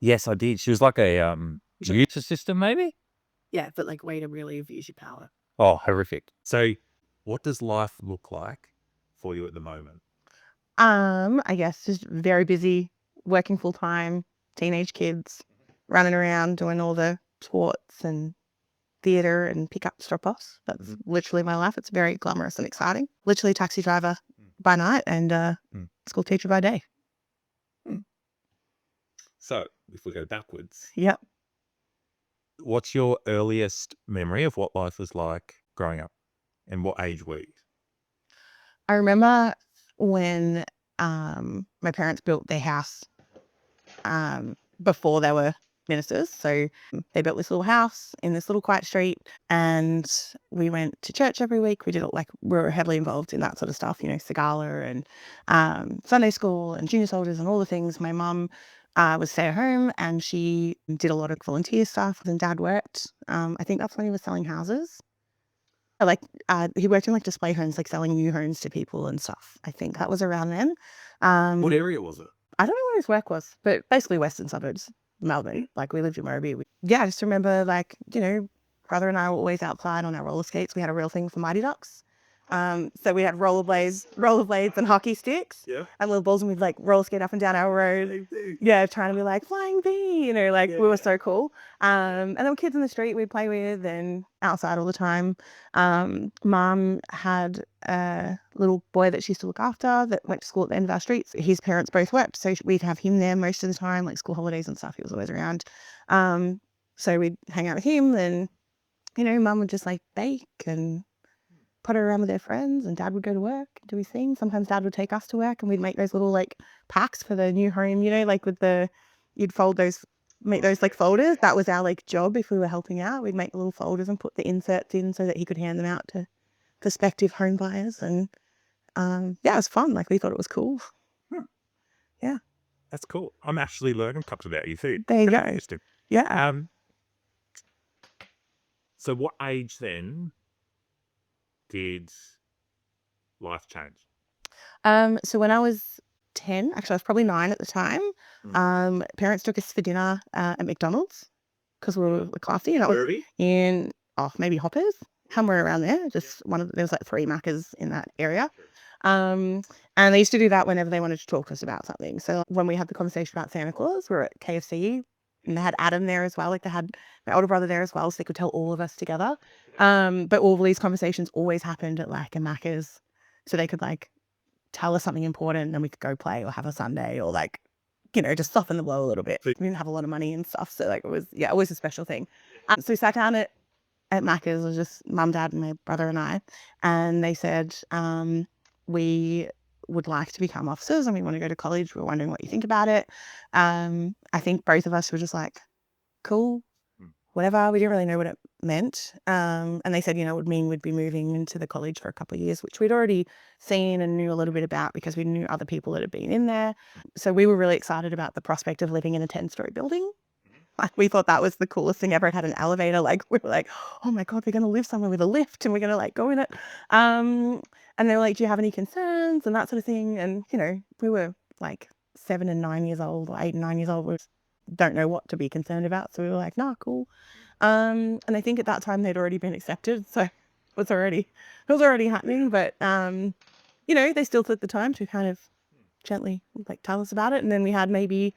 Yes, I did. She was like a youth assistant, maybe? Yeah, but like way to really abuse your power. Oh, horrific. So what does life look like for you at the moment? I guess just very busy, working full time, teenage kids, running around doing all the sports and theatre and pick up drop offs. That's literally my life. It's very glamorous and exciting. Literally taxi driver by night and school teacher by day. So if we go backwards, Yep. what's your earliest memory of what life was like growing up, and what age were you? I remember when my parents built their house before they were ministers. So they built this little house in this little quiet street, and we went to church every week. We did it like we were heavily involved in that sort of stuff, Segala and Sunday school and junior soldiers and all the things. My mum was stay at home and she did a lot of volunteer stuff, and Dad worked. I think that's when he was selling houses. Like he worked in like display homes, like selling new homes to people and stuff. I think that was around then. What area was it? I don't know where his work was, but basically western suburbs, Melbourne. Like we lived in Werribee. I just remember like, brother and I were always outside on our roller skates. We had a real thing for Mighty Ducks. So we had rollerblades and hockey sticks and little balls, and we'd like roller skate up and down our road. Yeah, trying to be like flying bee, we were so cool. And there were kids in the street we'd play with and outside all the time. Mum had a little boy that she used to look after that went to school at the end of our streets. His parents both worked, so we'd have him there most of the time, like school holidays and stuff. He was always around. So we'd hang out with him, and Mum would just like bake and put her around with their friends, and Dad would go to work, do his thing. Sometimes Dad would take us to work, and we'd make those little like packs for the new home, like with you'd make those like folders. That was our like job if we were helping out. We'd make little folders and put the inserts in so that he could hand them out to prospective home buyers. And it was fun. Like we thought it was cool. Yeah. That's cool. I'm actually learning something about you too. There you go. Interesting. Yeah. So what age then did life change? So when I was 10, actually I was probably 9 at the time, parents took us for dinner at McDonald's because we were classy. And I was in, maybe Hoppers, somewhere around there. Just there was like 3 Maccas in that area. And they used to do that whenever they wanted to talk to us about something. So when we had the conversation about Santa Claus, we were at KFC, and they had Adam there as well. Like they had my older brother there as well, so they could tell all of us together. But all of these conversations always happened at like a Macca's, so they could like tell us something important, and then we could go play or have a Sunday or like, just soften the blow a little bit. We didn't have a lot of money and stuff, so like it was always a special thing. So we sat down at Macca's. It was just Mum, Dad, and my brother and I, and they said, we would like to become officers and we want to go to college. We're wondering what you think about it. I think both of us were just like, cool, whatever. We didn't really know what it meant. And they said, it would mean we'd be moving into the college for a couple of years, which we'd already seen and knew a little bit about because we knew other people that had been in there. So we were really excited about the prospect of living in a 10-story building. Like we thought that was the coolest thing ever. It had an elevator. Like we were like, oh my God, we're going to live somewhere with a lift and we're going to like go in it. And they were like, do you have any concerns and that sort of thing? And, we were like 7 and 9 years old or 8 and 9 years old. We don't know what to be concerned about. So we were like, nah, cool. And I think at that time they'd already been accepted. So it was already happening. But, they still took the time to kind of gently like tell us about it. And then we had maybe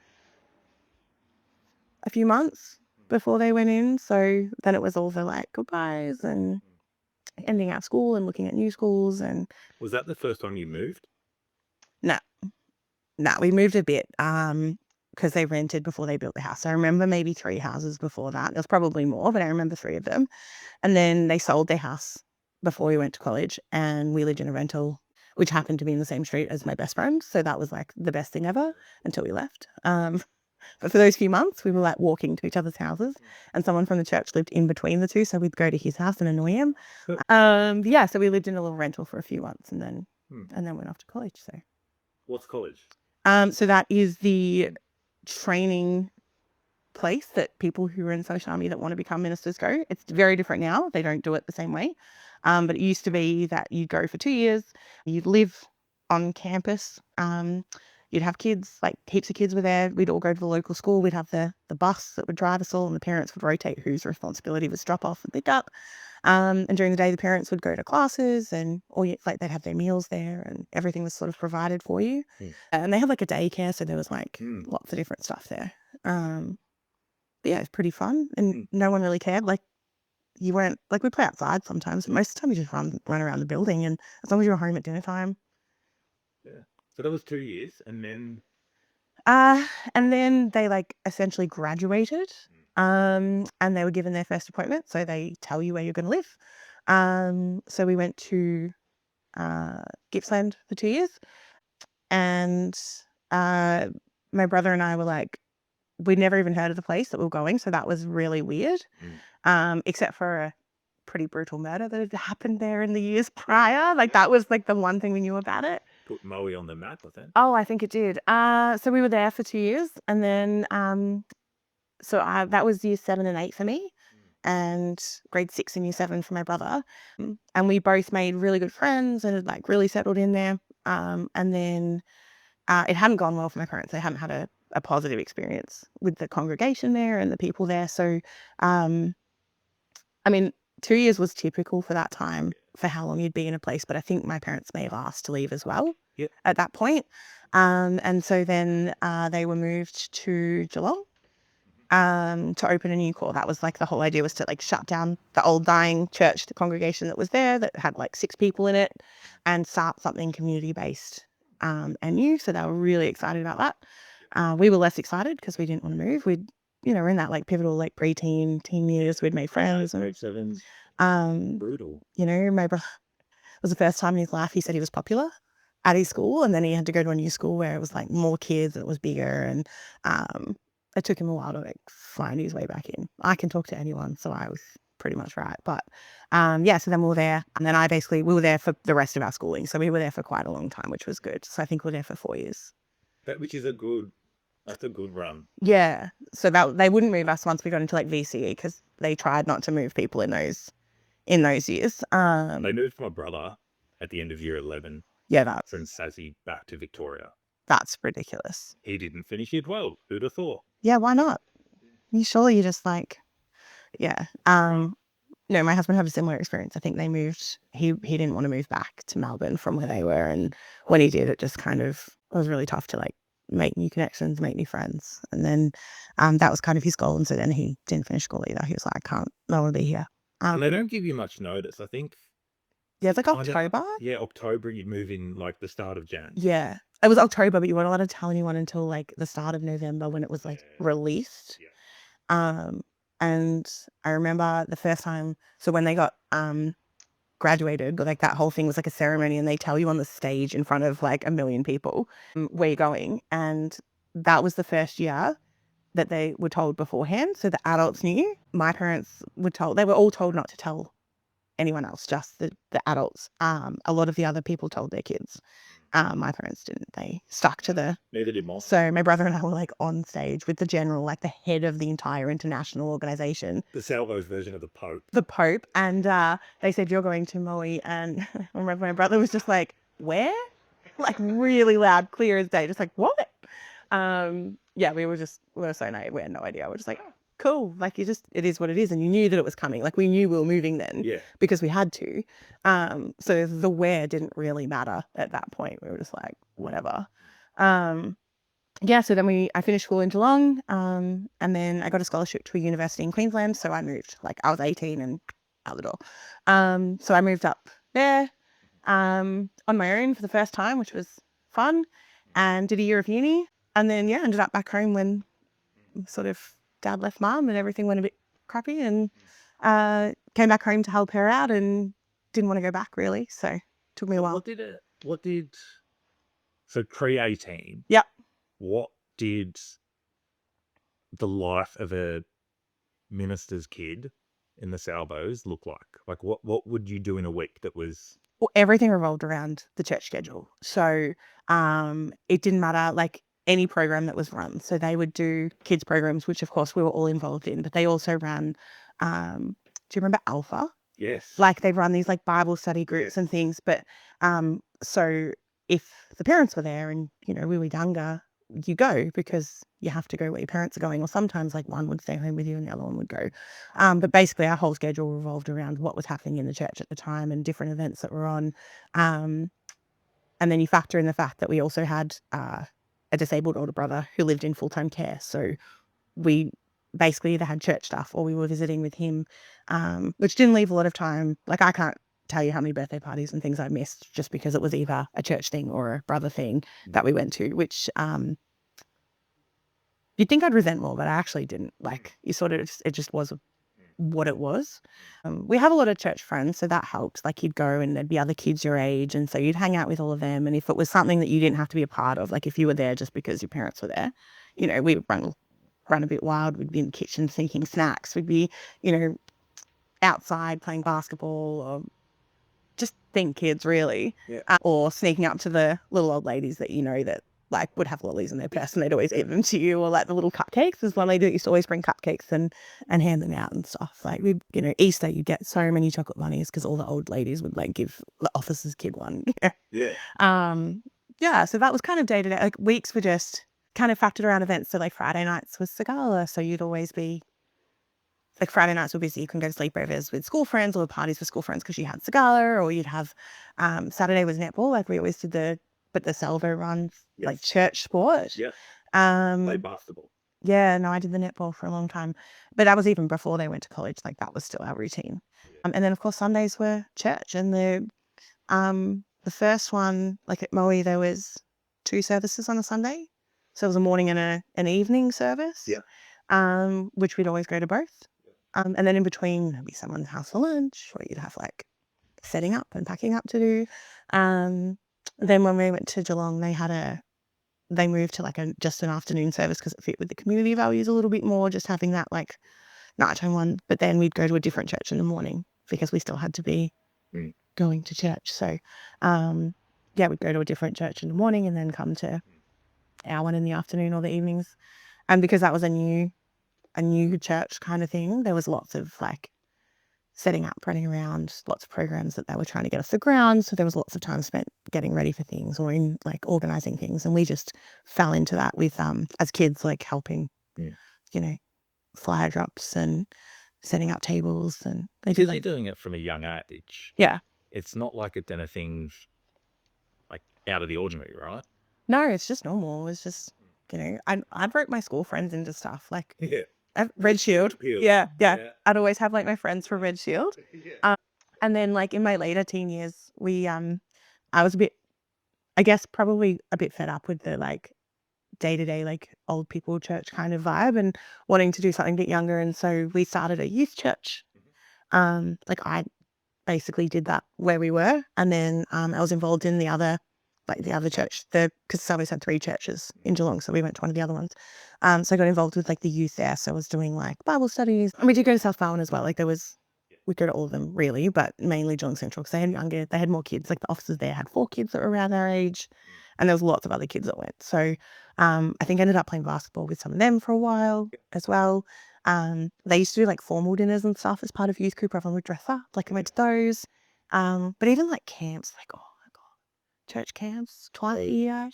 a few months before they went in. So then it was all the like goodbyes and ending our school and looking at new schools. And was that the first time you moved? No, we moved a bit because they rented before they built the house. So I remember maybe 3 houses before that. There was probably more, but I remember 3 of them. And then they sold their house before we went to college, and we lived in a rental, which happened to be in the same street as my best friend. So that was like the best thing ever until we left. But for those few months, we were like walking to each other's houses, and someone from the church lived in between the two. So we'd go to his house and annoy him. So we lived in a little rental for a few months and then went off to college. So what's college? So that is the training place that people who are in Social Army that want to become ministers go. It's very different now. They don't do it the same way. But it used to be that you go for 2 years, you live on campus, you'd have kids, like heaps of kids were there. We'd all go to the local school. We'd have the bus that would drive us all, and the parents would rotate whose responsibility was drop off and pick up. And during the day, the parents would go to classes, and like they'd have their meals there, and everything was sort of provided for you. And they had like a daycare, so there was like lots of different stuff there. But yeah, it's pretty fun, and no one really cared. Like you weren't like we play outside sometimes, but most of the time you just run around the building, and as long as you were home at dinner time. So that was 2 years, and then And then they like essentially graduated, and they were given their first appointment, so they tell you where you're going to live. So we went to Gippsland for 2 years, and my brother and I were like, we'd never even heard of the place that we were going, so that was really weird. Except for a pretty brutal murder that had happened there in the years prior. Like that was like the one thing we knew about it. put Maui on the map, I think. Oh, I think it did. So we were there for 2 years, and then that was year 7 and 8 for me, and grade 6 and year 7 for my brother. And we both made really good friends and had like really settled in there. And then it hadn't gone well for my parents. They hadn't had a positive experience with the congregation there and the people there. So, I mean, 2 years was typical for that time for how long you'd be in a place, but I think my parents may have asked to leave as well at that point. And so then they were moved to Geelong to open a new core. That was like the whole idea, was to like shut down the old dying church, the congregation that was there that had like 6 people in it, and start something community-based and new. So they were really excited about that. We were less excited because we didn't want to move. We'd, we're in that like pivotal like preteen, teen years. We'd made friends. Grade 7's And, brutal. my brother, it was the first time in his life he said he was popular at his school, and then he had to go to a new school where it was like more kids and it was bigger, and it took him a while to like find his way back in. I can talk to anyone, so I was pretty much right. But so then we were there, and then we were there for the rest of our schooling, so we were there for quite a long time, which was good. So I think we were there for 4 years. Which is that's a good run. Yeah, so that they wouldn't move us once we got into like VCE, because they tried not to move people in those years. They moved my brother at the end of year 11 Yeah, from Sassy back to Victoria. that's ridiculous. He didn't finish year 12. Who'd have thought? Yeah, why not? You just like, yeah. No, my husband had a similar experience. I think they moved. He didn't want to move back to Melbourne from where they were, and when he did, it was really tough to like make new connections, make new friends, and then that was kind of his goal. And so then he didn't finish school either. He was like, I don't want to be here. And they don't give you much notice, I think. Yeah, it's like Kinda- October. Yeah, October, you'd move in like the start of Jan. Yeah, it was October, but you weren't allowed to tell anyone until like the start of November when it was like released. Yeah. And I remember the first time, so when they got graduated, like that whole thing was like a ceremony, and they tell you on the stage in front of like 1 million people where you're going, and that was the first year that they were told beforehand, so the adults knew. My parents they were all told not to tell anyone else, just the adults. A lot of the other people told their kids. My parents didn't. They stuck to Neither did mine. so my brother and I were like on stage with the general, like the head of the entire international organization, The Salvo's version of the Pope. the Pope, and they said, you're going to Maui, and I remember my brother was just like, where? Like really loud, clear as day, just like, what? We were so naive, we had no idea. We're just like, oh, cool, like it is what it is, and you knew that it was coming. Like we knew we were moving then, because we had to. So the where didn't really matter at that point. We were just like, whatever. So then I finished school in Geelong, and then I got a scholarship to a university in Queensland. So I moved, like I was 18 and out the door. So I moved up there on my own for the first time, which was fun, and did a year of uni, and then ended up back home when sort of dad left mum and everything went a bit crappy, and came back home to help her out, and didn't want to go back really. So it took me a while. So pre-18? Yep. What did the life of a minister's kid in the Salvos look like? Like what would you do in a week that was... Well, everything revolved around the church schedule. So it didn't matter, like any program that was run. So they would do kids programs, which of course we were all involved in, but they also ran, do you remember Alpha? Yes. Like they'd run these like Bible study groups and things, but so if the parents were there and, you know, we were younger, you go because you have to go where your parents are going, or sometimes like one would stay home with you and the other one would go. But basically our whole schedule revolved around what was happening in the church at the time and different events that were on. And then you factor in the fact that we also had a disabled older brother who lived in full-time care. So we basically either had church stuff or we were visiting with him, which didn't leave a lot of time. Like I can't tell you how many birthday parties and things I missed just because it was either a church thing or a brother thing that we went to, which you'd think I'd resent more, but I actually didn't. Like you sort of, it just was what it was. We have a lot of church friends, so that helps. Like you'd go and there'd be other kids your age, and so you'd hang out with all of them. And if it was something that you didn't have to be a part of, like if you were there just because your parents were there, you know, we would run a bit wild. We'd be in the kitchen thinking snacks. We'd be, you know, outside playing basketball or just think kids really. Or sneaking up to the little old ladies that you know that like would have lollies in their purse and they'd always give them to you, or like the little cupcakes. There's one lady that used to always bring cupcakes and hand them out and stuff. Like we, you know, Easter you get so many chocolate bunnies because all the old ladies would like give the officer's kid one. Yeah. So that was kind of day to day. Like weeks were just kind of factored around events. So like Friday nights was Sagala, so you'd always be like Friday nights were busy. You can go to sleepovers with school friends or parties for school friends because you had Sagala, or you'd have Saturday was netball. Like we always did the salvo run, like church sport. Play basketball. Yeah, no, I did the netball for a long time, but that was even before they went to college. Like that was still our routine. And then of course Sundays were church, and the first one, like at Moe, there was 2 services on a Sunday, so it was a morning and an evening service. Which we'd always go to both. And then in between there'd be someone's house for lunch, or you'd have like setting up and packing up to do. Then when we went to Geelong, they moved to like just an afternoon service because it fit with the community values a little bit more, just having that like nighttime one. But then we'd go to a different church in the morning because we still had to be going to church. So yeah, we'd go to a different church in the morning and then come to our one in the afternoon or the evenings. And because that was a new church kind of thing, there was lots of like setting up, running around, lots of programs that they were trying to get off the ground. So there was lots of time spent getting ready for things or in like organizing things. And we just fell into that with as kids, like helping, you know, flyer drops and setting up tables. And they did They're doing it from a young age. Yeah. It's not like it's anything like out of the ordinary, right? No, it's just normal. It's just, you know, I broke my school friends into stuff like Red Shield. Yeah. I'd always have like my friends from Red Shield. And then like in my later teen years, I was a bit, I guess probably a bit fed up with the like day-to-day like old people church kind of vibe and wanting to do something a bit younger. And so we started a youth church. Like I basically did that where we were. And then I was involved in the other church, because Salvo's had 3 churches in Geelong, so we went to one of the other ones. So I got involved with like the youth there. So I was doing like Bible studies, and we did go to South Barwon as well. Like we go to all of them really, but mainly Geelong Central because they had more kids. Like the officers there had 4 kids that were around our age, and there was lots of other kids that went. So I think I ended up playing basketball with some of them for a while as well. They used to do like formal dinners and stuff as part of youth group. Everyone would dress up. Like I went to those. But even like camps, like church camps twice a year.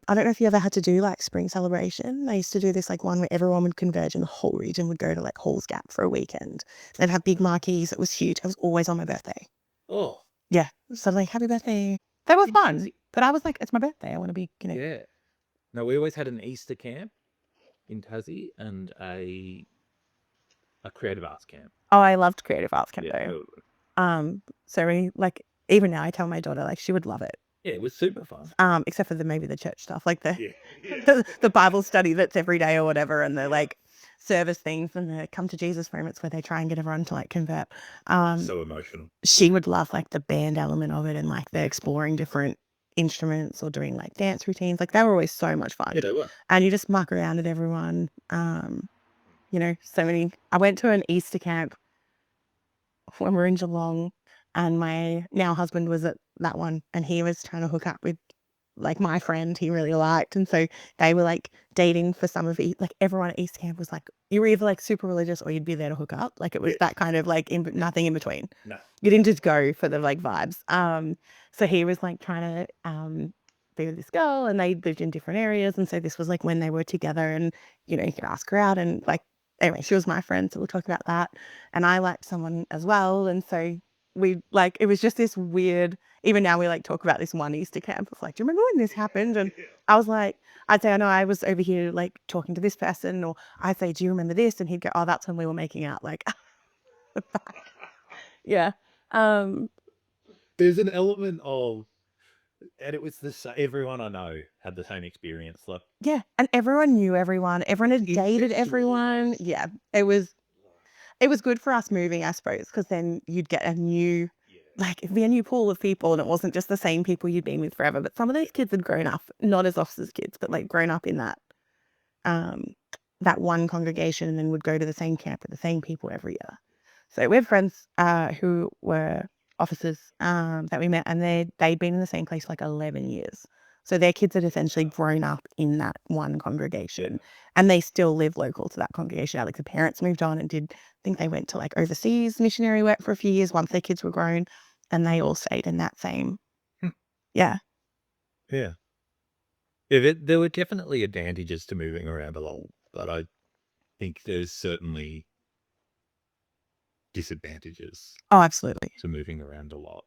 I don't know if you ever had to do like spring celebration. They used to do this like one where everyone would converge and the whole region would go to like Halls Gap for a weekend. They'd have big marquees. It was huge. It was always on my birthday. Oh. Yeah. So like, happy birthday. They were fun. But I was like, it's my birthday. I want to be, you know. Yeah. No, we always had an Easter camp in Tassie and a creative arts camp. Oh, I loved creative arts camp Yeah, though. totally. So we like, even now I tell my daughter like she would love it. Yeah, it was super fun. Except for maybe the church stuff, like the Bible study that's every day or whatever, and the like service things and the come to Jesus moments where they try and get everyone to like convert. So emotional. She would love like the band element of it and like the exploring different instruments or doing like dance routines. Like they were always so much fun. Yeah, they were. And you just muck around at everyone. You know, I went to an Easter camp when we were in Geelong, and my now husband was at that one, and he was trying to hook up with like my friend he really liked, and so they were like dating for some of it. Like everyone at East Camp was like, you were either like super religious or you'd be there to hook up. Like it was that kind of like nothing in between. No. You didn't just go for the like vibes. So he was like trying to be with this girl, and they lived in different areas. And so this was like when they were together, and you could ask her out, and like anyway, she was my friend, so we'll talk about that. And I liked someone as well, and so we like it was just this weird. Even now we like talk about this one Easter camp. It's like, do you remember when this happened? And I was like, I'd say, I know I was over here like talking to this person, or I'd say, do you remember this? And he'd go, oh, that's when we were making out. Like, yeah. There's an element of, and it was everyone I know had the same experience. Like, Yeah, and everyone knew everyone. Everyone had dated everyone. Yeah, it was good for us moving, I suppose, because then you'd get a new, like, it'd be a new pool of people, and it wasn't just the same people you'd been with forever. But some of these kids had grown up, not as officers' kids, but like grown up in that one congregation, and then would go to the same camp with the same people every year. So we have friends who were officers that we met, and they'd been in the same place for like 11 years. So their kids had essentially grown up in that one congregation, and they still live local to that congregation. Like the parents moved on and I think they went to like overseas missionary work for a few years once their kids were grown, and they all stayed in that same. Yeah. yeah. Yeah, there were definitely advantages to moving around a lot, but I think there's certainly disadvantages Oh, absolutely. to moving around a lot.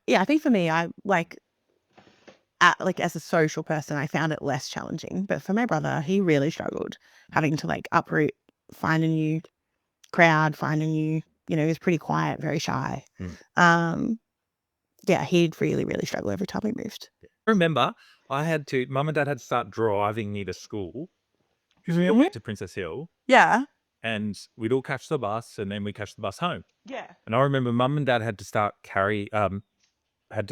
Yeah, I think for me, I like as a social person, I found it less challenging. But for my brother, he really struggled having to like uproot, find a new crowd, find a new, he was pretty quiet, very shy. Yeah, he'd really, really struggle every time we moved. I remember Mum and Dad had to start driving me to school because we went to Princess Hill, Yeah. and we'd all catch the bus, and then we catch the bus home. Yeah. And I remember Mum and Dad had to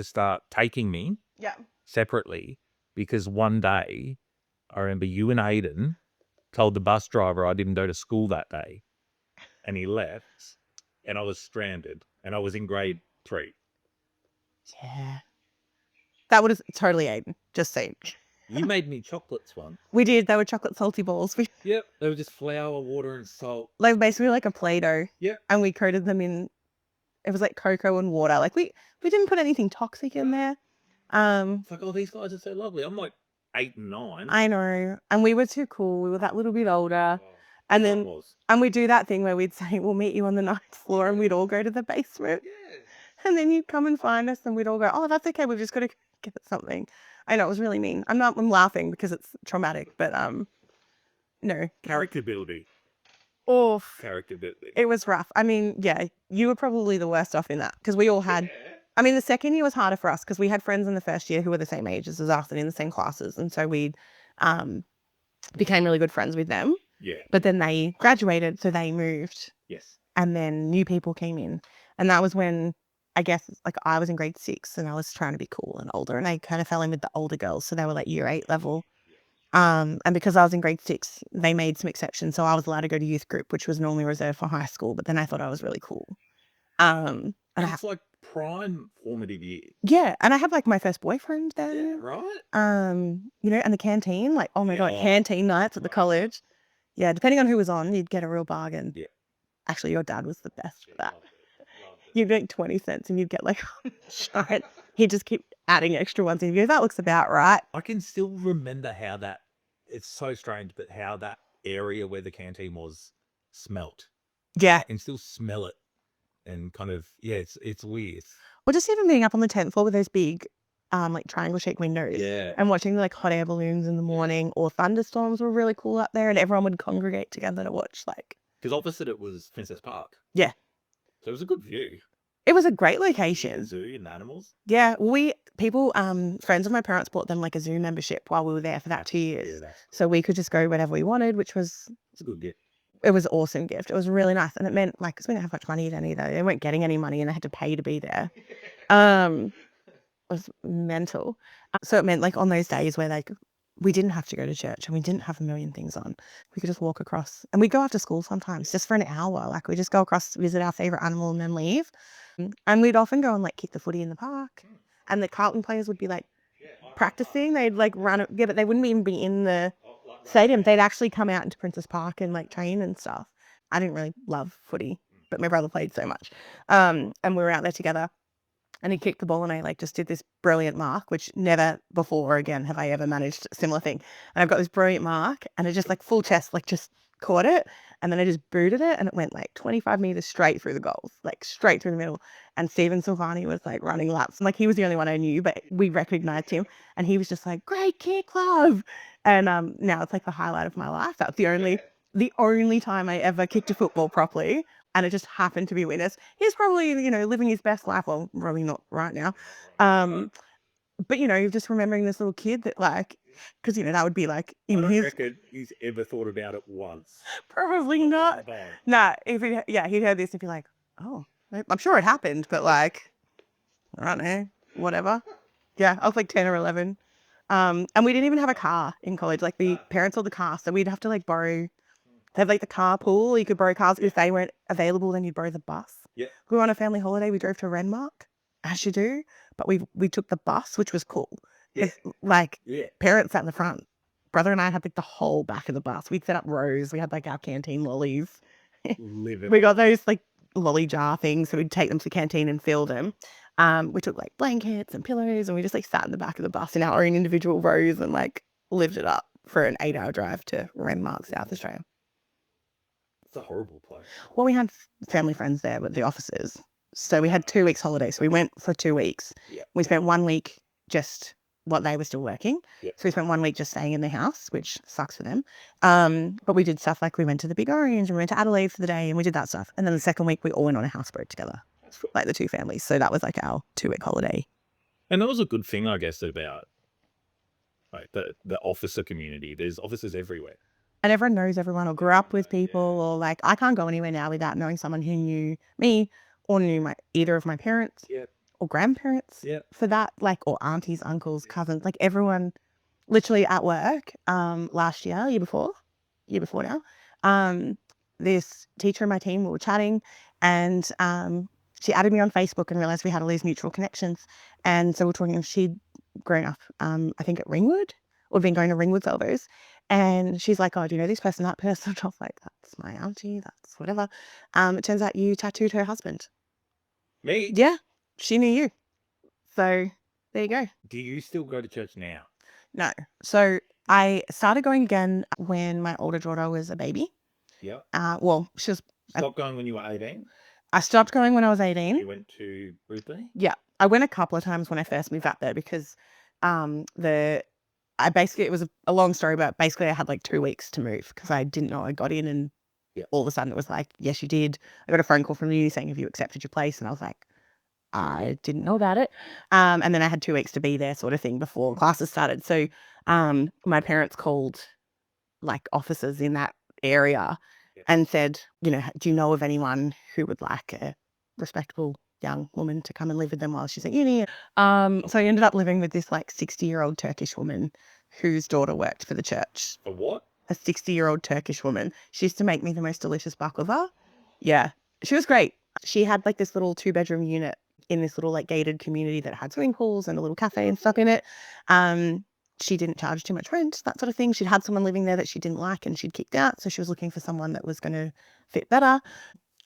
start taking me Yeah. separately, because one day I remember you and Aiden told the bus driver I didn't go to school that day, and he left, and I was stranded, and I was in grade 3. Yeah. That would have totally Aiden, just saying. You made me chocolates once. We did. They were chocolate salty balls. Yep, they were just flour, water, and salt. They were basically like a Play-Doh. Yep. And we coated them in, it was like cocoa and water. Like we didn't put anything toxic in there. It's like, oh, these guys are so lovely. I'm like 8 and 9. I know. And we were too cool. We were that little bit older. Oh, And I then, was. and we'd do that thing where we'd say, we'll meet you on the 9th floor, and we'd all go to the basement. Yeah. And then you'd come and find us, and we'd all go, oh, that's okay. We've just got to get something. I know, it was really mean. I'm laughing because it's traumatic, but no. Character building. Oof. Character building. It was rough. I mean, yeah, you were probably the worst off in that, because we all had, I mean, the second year was harder for us because we had friends in the first year who were the same ages as us and in the same classes. And so we became really good friends with them. Yeah. But then they graduated, so they moved. Yes. And then new people came in. And that was when, I guess, like I was in grade 6 and I was trying to be cool and older, and they kind of fell in with the older girls. So they were like year 8 level. And because I was in grade 6, they made some exceptions. So I was allowed to go to youth group, which was normally reserved for high school. But then I thought I was really cool. And it's like prime formative years. yeah, and I had like my first boyfriend Yeah, then. right? And the canteen, like, oh my God, canteen nights at the college. Yeah, depending on who was on, you'd get a real bargain. Yeah. Actually, your dad was the best for that. You'd make 20 cents and you'd get like shot. He'd just keep adding extra ones and you go, that looks about right. I can still remember how it's so strange, but how that area where the canteen was smelt. Yeah. I can still smell it, and kind of, yeah, it's weird. Well, just even being up on the 10th floor with those big like triangle shaped windows. Yeah. And watching like hot air balloons in the morning, or thunderstorms were really cool up there, and everyone would congregate together to watch like. Because opposite it was Princess Park. Yeah. So it was a good view. It was a great location. Zoo and animals. Yeah, friends of my parents bought them like a zoo membership while we were there for that 2 years. Yeah, So we could just go whenever we wanted, which was, it's a good gift. it was an awesome gift. It was really nice. And it meant like, because we didn't have much money then either. They weren't getting any money and they had to pay to be there. It was mental. So it meant like on those days where like we didn't have to go to church and we didn't have a million things on, we could just walk across, and we'd go after school sometimes just for an hour. Like we just go across to visit our favorite animal and then leave. And we'd often go and like kick the footy in the park, and the Carlton players would be like practicing. They'd like run, yeah, but they wouldn't even be in the stadium. They'd actually come out into Princess Park and like train and stuff. I didn't really love footy, but my brother played so much. And we were out there together. and he kicked the ball and I like just did this brilliant mark, which never before again have I ever managed a similar thing. And I've got this brilliant mark and it just like full chest, like just caught it. And then I just booted it and it went like 25 meters straight through the goals, like straight through the middle. And Steven Silvani was like running laps. Like he was the only one I knew, but we recognized him and he was just like, great kick, love. And now it's like the highlight of my life. That's the only time I ever kicked a football properly. And it just happened to be winners. He's probably, living his best life. Well, probably not right now. But, just remembering this little kid that like, because, that would be like I in don't his, reckon he's ever thought about it once. probably not. No. Nah, he'd heard this and be like, oh, I'm sure it happened, but like, I don't know, whatever. Yeah, I was like 10 or 11. And we didn't even have a car in college. Like the parents sold the car, so we'd have to like borrow. They have like the carpool. You could borrow cars. If they weren't available, then you'd borrow the bus. Yeah. We were on a family holiday. We drove to Renmark, as you do, but we took the bus, which was cool. Yeah. Like Yeah. parents sat in the front. Brother and I had like the whole back of the bus. We'd set up rows. We had like our canteen lollies. Live We got those like lolly jar things, so we'd take them to the canteen and fill them. We took like blankets and pillows, and we just like sat in the back of the bus in our own individual rows and like lived it up for an 8-hour drive to Renmark, South Australia. It's a horrible place. Well, we had family friends there with the officers, so we had 2 weeks holiday. So we went for 2 weeks. Yeah. We spent 1 week just what they were still working. Yeah. So we spent 1 week just staying in the house, which sucks for them. But we did stuff like we went to the Big Orange and we went to Adelaide for the day and we did that stuff. And then the second week we all went on a houseboat together, like the 2 families. So that was like our 2-week holiday. And that was a good thing, I guess, about like the officer community. There's officers everywhere. And everyone knows everyone or grew up with people or like I can't go anywhere now without knowing someone who knew me or knew either of my parents or grandparents for that, like, or aunties, uncles, cousins, like everyone literally at work last year before now, this teacher in my team, we were chatting and she added me on Facebook and realized we had all these mutual connections. And so we're talking, she'd grown up, I think at Ringwood or been going to Ringwood Salvos. And she's like, oh, do you know this person, that person? I was like, that's my auntie, that's whatever. It turns out you tattooed her husband. Me? Yeah, she knew you. So there you go. Do you still go to church now? No. So I started going again when my older daughter was a baby. Yeah. Well, she was. Stop going when you were 18? I stopped going when I was 18. You went to Ruthie? Yeah. I went a couple of times when I first moved up there because it was a long story, but basically I had like 2 weeks to move because I didn't know I got in and all of a sudden it was like, yes, you did. I got a phone call from uni saying, have you accepted your place? And I was like, I didn't know about it. And then I had 2 weeks to be there sort of thing before classes started. So my parents called like officers in that area and said, do you know of anyone who would like a respectable young woman to come and live with them while she's at uni? So I ended up living with this like 60-year-old Turkish woman whose daughter worked for the church. A what? A 60-year-old Turkish woman. She used to make me the most delicious baklava. Yeah, she was great. She had like this little 2-bedroom unit in this little like gated community that had swimming pools and a little cafe and stuff in it. She didn't charge too much rent, that sort of thing. She'd had someone living there that she didn't like and she'd kicked out. So she was looking for someone that was going to fit better.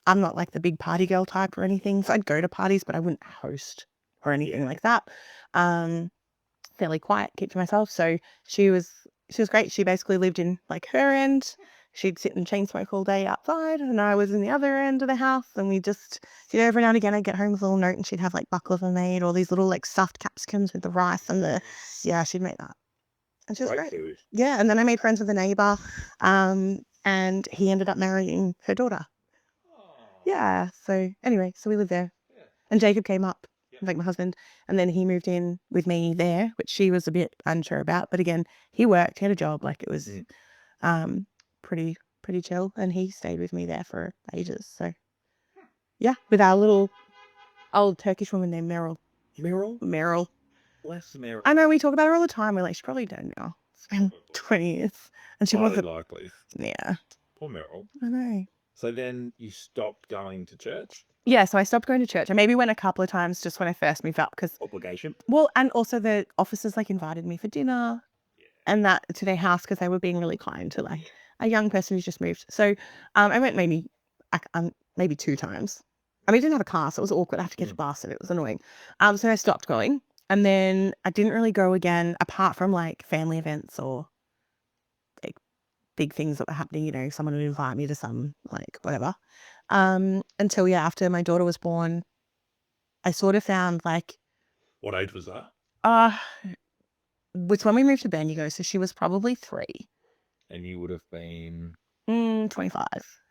I'm not like the big party girl type or anything. So I'd go to parties, but I wouldn't host or anything like that. Fairly quiet, keep to myself. So she was great. She basically lived in like her end. She'd sit and chain smoke all day outside and I was in the other end of the house and we just, every now and again I'd get home with a little note and she'd have like baklava made or these little like stuffed capsicums with the rice and she'd make that. And she was great. Food. Yeah, and then I made friends with a neighbour and he ended up marrying her daughter. Yeah, so anyway, so we lived there. And Jacob came up, like my husband, and then he moved in with me there, which she was a bit unsure about. But again, he worked, he had a job, like it was pretty chill, and he stayed with me there for ages. So yeah, with our little old Turkish woman named Meryl. Meryl. Bless Meryl. I know, we talk about her all the time. We're like, she's probably dead now. It's been 20 years. And she wasn't. likely. Yeah. Poor Meryl. I know. So then you stopped going to church? Yeah, so I stopped going to church. I maybe went a couple of times just when I first moved up because, Obligation? well, and also the officers like invited me for dinner and that to their house because they were being really kind to like a young person who's just moved. So I went maybe 2 times. I mean, I didn't have a car, so it was awkward. I had to catch a bus and it was annoying. So I stopped going. And then I didn't really go again apart from like family events or like big things that were happening, you know, someone would invite me to some like whatever. Until after my daughter was born, I sort of found like What age was that? it's when we moved to Bendigo, so she was probably 3, And you would have been 25,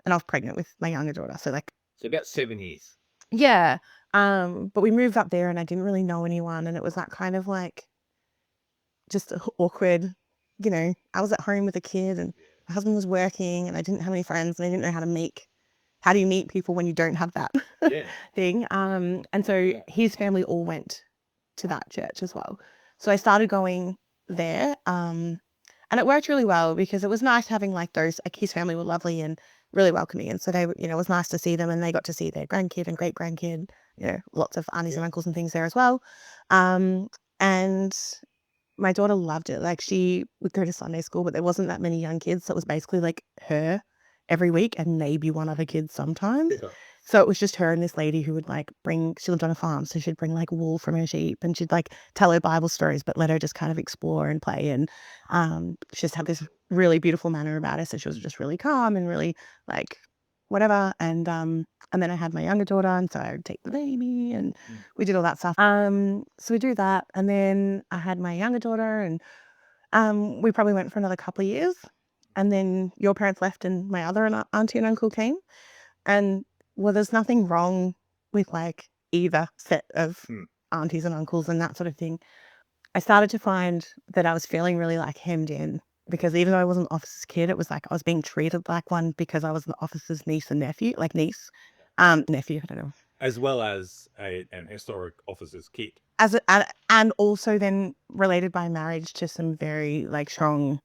and I was pregnant with my younger daughter. So like, so about 7 years. yeah. But we moved up there and I didn't really know anyone, and it was that kind of like just awkward, you know, I was at home with a kid and my husband was working and I didn't have any friends and I didn't know how do you meet people when you don't have that Yeah. thing. And so his family all went to that church as well. So I started going there. And it worked really well because it was nice having like those, like his family were lovely and really welcoming. And so they, you know, it was nice to see them and they got to see their grandkid and great grandkid, you know, lots of aunties and uncles and things there as well. And my daughter loved it. Like she would go to Sunday school, but there wasn't that many young kids. So it was basically like her every week and maybe one other kid sometimes. Yeah. So it was just her and this lady who would like she lived on a farm. So she'd bring like wool from her sheep and she'd like tell her Bible stories, but let her just kind of explore and play. And she just had this really beautiful manner about her. So she was just really calm and really like whatever. And then I had my younger daughter, and so I would take the baby and we did all that stuff. So we do that. And then I had my younger daughter and we probably went for another couple of years. And then your parents left and my other auntie and uncle came. And well, there's nothing wrong with like either set of aunties and uncles and that sort of thing. I started to find that I was feeling really like hemmed in because even though I wasn't the officer's kid, it was like I was being treated like one because I was the officer's niece and nephew, nephew, I don't know. As well as an historic officer's kid. And also then related by marriage to some very like strong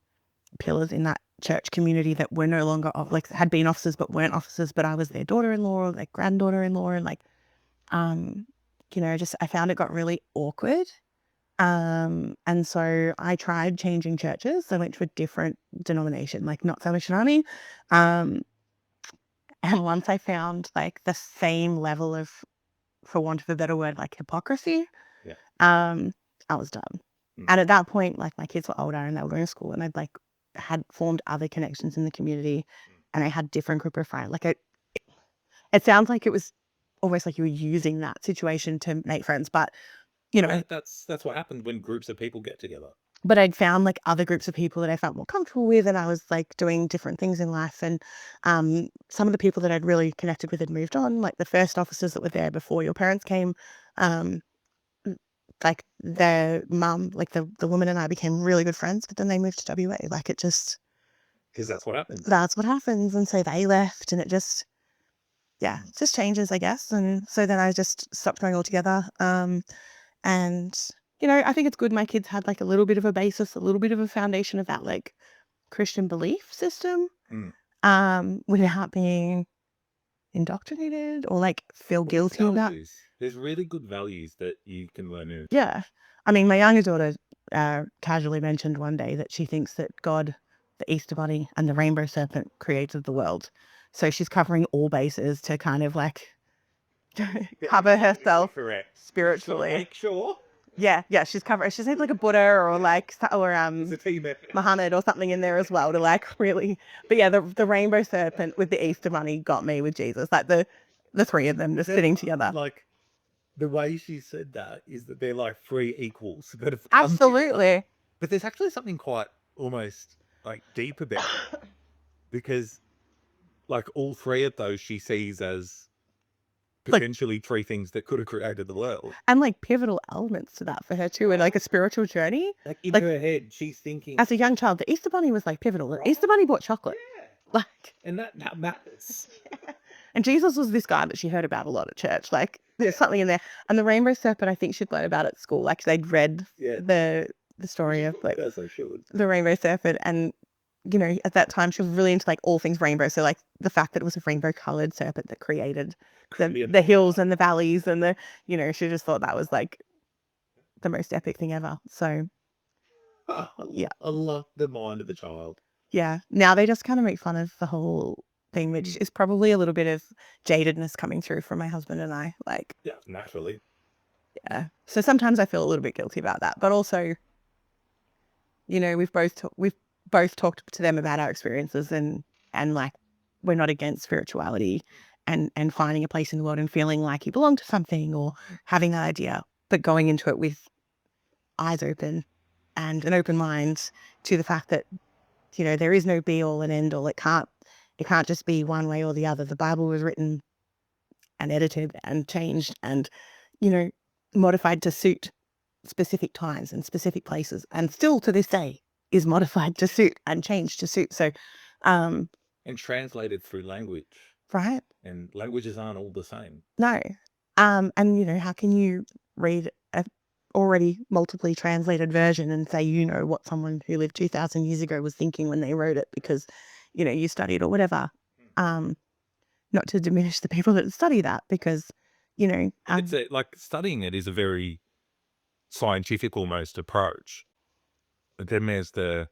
pillars in that church community that were no longer like had been officers but weren't officers, but I was their daughter-in-law, like granddaughter-in-law, and like you know, just I found it got really awkward. And so I tried changing churches. I went to a different denomination, like not so missionary. And once I found like the same level of, for want of a better word, like hypocrisy, I was done. And at that point, like my kids were older and they were going to school, and I'd like had formed other connections in the community, and I had different group of friends. Like it sounds like it was almost like you were using that situation to make friends, but you know, That's what happened when groups of people get together. but I'd found like other groups of people that I felt more comfortable with, and I was like doing different things in life. And some of the people that I'd really connected with had moved on, like the first officers that were there before your parents came. Like their mum, like the woman and I became really good friends, but then they moved to WA. Like it just, Because that's what happens. that's what happens. And so they left, and it just, it just changes, I guess. And so then I just stopped going altogether. And, you know, I think it's good my kids had like a little bit of a basis, a little bit of a foundation of that like Christian belief system, without being indoctrinated or like feel guilty about. There's really good values that you can learn in. Yeah. I mean, my younger daughter casually mentioned one day that she thinks that God, the Easter Bunny, and the rainbow serpent created the world. So she's covering all bases to kind of like cover herself spiritually. Make sure. Yeah, she's covering. She's like a Buddha or like It's a team effort. Muhammad or something in there as well to like really. But yeah, the rainbow serpent with the Easter Bunny got me with Jesus. Like the three of them just sitting together. Like the way she said that is that they're like three equals. But Absolutely. But there's actually something quite almost like deep about it. Because like all three of those she sees as potentially three things that could have created the world. And like pivotal elements to that for her too, and like a spiritual journey. Like in Like, her head, she's thinking as a young child, the Easter Bunny was like pivotal. The Easter Bunny bought chocolate. Yeah. Like, and that matters. and Jesus was this guy that she heard about a lot at church. Like there's something in there. And the rainbow serpent, I think she'd learned about at school. Like they'd read the story of like the rainbow serpent, and you know, at that time she was really into like all things rainbow. So like the fact that it was a rainbow colored serpent that created the hills and the valleys and the, you know, she just thought that was like the most epic thing ever. So I love the mind of the child. yeah, now they just kind of make fun of the whole thing, which is probably a little bit of jadedness coming through from my husband and I. Like, Yeah, naturally. yeah. So sometimes I feel a little bit guilty about that, but also, you know, we've both talked to them about our experiences and like, we're not against spirituality and finding a place in the world and feeling like you belong to something or having that idea, but going into it with eyes open and an open mind to the fact that, you know, there is no be all and end all. It can't just be one way or the other. The Bible was written and edited and changed and, you know, modified to suit specific times and specific places, and still to this day is modified to suit and changed to suit. So, And translated through language. right? And languages aren't all the same. No. And you know, how can you read a already multiply translated version and say, you know, what someone who lived 2,000 years ago was thinking when they wrote it because, you know, you studied or whatever. Not to diminish the people that study that, because, you know, It's like studying it is a very scientific almost approach. But then there's I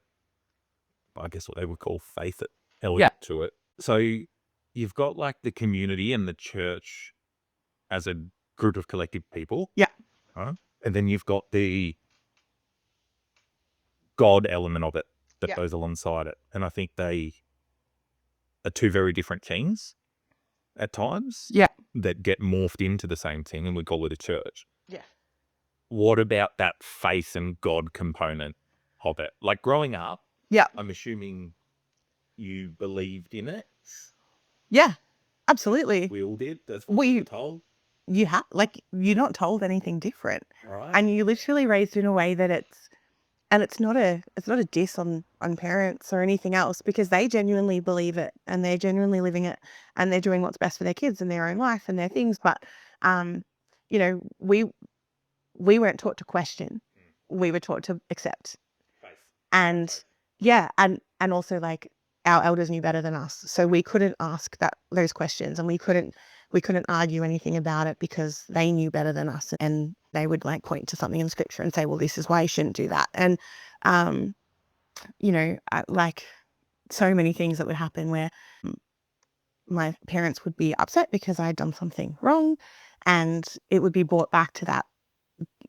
guess what they would call faith element to it. So you've got like the community and the church as a group of collective people. Yeah. And then you've got the God element of it that Yeah. goes alongside it. And I think they are two very different things at times. Yeah. That get morphed into the same thing, and we call it a church. Yeah. What about that faith and God component of it? Like growing up, Yeah. I'm assuming you believed in it. Yeah, absolutely. We all did. That's what we were told. You have, like, you're not told anything different. Right. And you're literally raised in a way that it's not a diss on parents or anything else, because they genuinely believe it and they're genuinely living it and they're doing what's best for their kids and their own life and their things. But, you know, we weren't taught to question. We were taught to accept. Faith. And yeah, and also like our elders knew better than us. So we couldn't ask those questions, and we couldn't argue anything about it because they knew better than us, and they would like point to something in scripture and say, well, this is why you shouldn't do that. And, you know, like so many things that would happen where my parents would be upset because I had done something wrong, and it would be brought back to that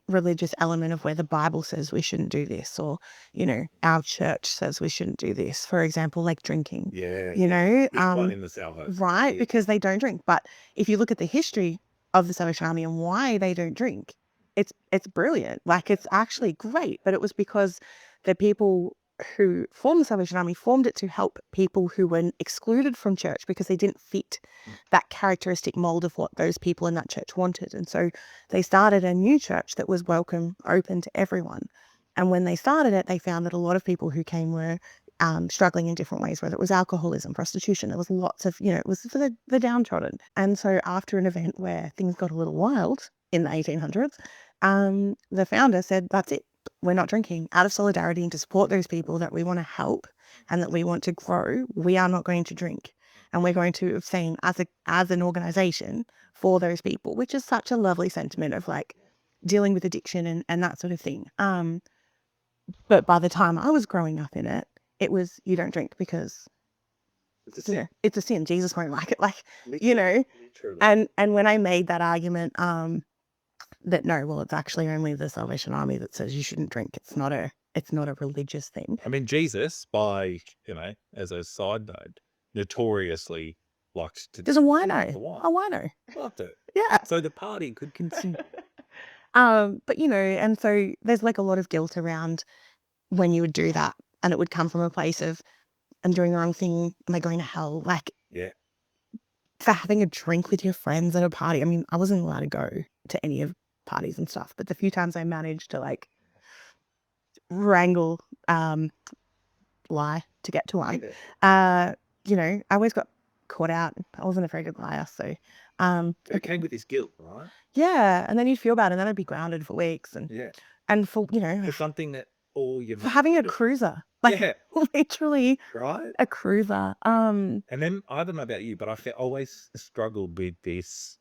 religious element of where the Bible says we shouldn't do this, or, you know, our church says we shouldn't do this. For example, like drinking. Yeah. You know, Big one in the South Coast. right? Yeah. Because they don't drink. But if you look at the history of the Salvation Army and why they don't drink, it's brilliant. Like, it's actually great. But it was because the people who formed the Salvation Army formed it to help people who were excluded from church because they didn't fit that characteristic mold of what those people in that church wanted. And so they started a new church that was welcome, open to everyone. And when they started it, they found that a lot of people who came were struggling in different ways, whether it was alcoholism, prostitution. There was lots of, you know, it was for the downtrodden. And so after an event where things got a little wild in the 1800s, the founder said, that's it. We're not drinking. Out of solidarity and to support those people that we want to help and that we want to grow, we are not going to drink. And we're going to abstain as an organization for those people, which is such a lovely sentiment of like dealing with addiction and that sort of thing. But by the time I was growing up in it, it was, you don't drink because It's a sin. it's a sin. Jesus won't like it. Like, you know, Literally. and when I made that argument, that no, well, it's actually only the Salvation Army that says you shouldn't drink. It's not a religious thing. I mean, Jesus, by, you know, as a side note, notoriously liked to There's a wino. the wine. A wino. Loved it. Yeah. So the party could continue. But you know, and so there's like a lot of guilt around when you would do that, and it would come from a place of, I'm doing the wrong thing. Am I going to hell? Like, Yeah. for having a drink with your friends at a party. I mean, I wasn't allowed to go to any of parties and stuff, but the few times I managed to like wrangle, lie to get to one, you know, I always got caught out. I wasn't a very good liar, so It came with this guilt, right? yeah, and then you'd feel bad, and then I'd be grounded for weeks, Yeah. and for, you know, For something that all your for having a cruiser, like Yeah. literally right? a cruiser. And then I don't know about you, but I always struggled with this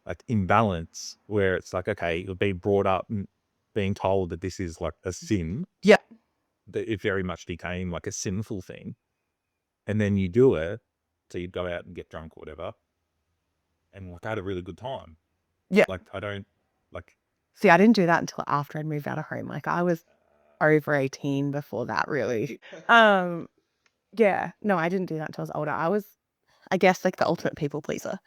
like imbalance where it's like, okay, you're being brought up and being told that this is like a sin. Yeah. That it very much became like a sinful thing. And then you do it So you'd go out and get drunk or whatever. And like I had a really good time. Yeah. Like I don't like See, I didn't do that until after I'd moved out of home. Like I was over 18 before that, really. Yeah. No, I didn't do that until I was older. I was, I guess, like the ultimate people pleaser.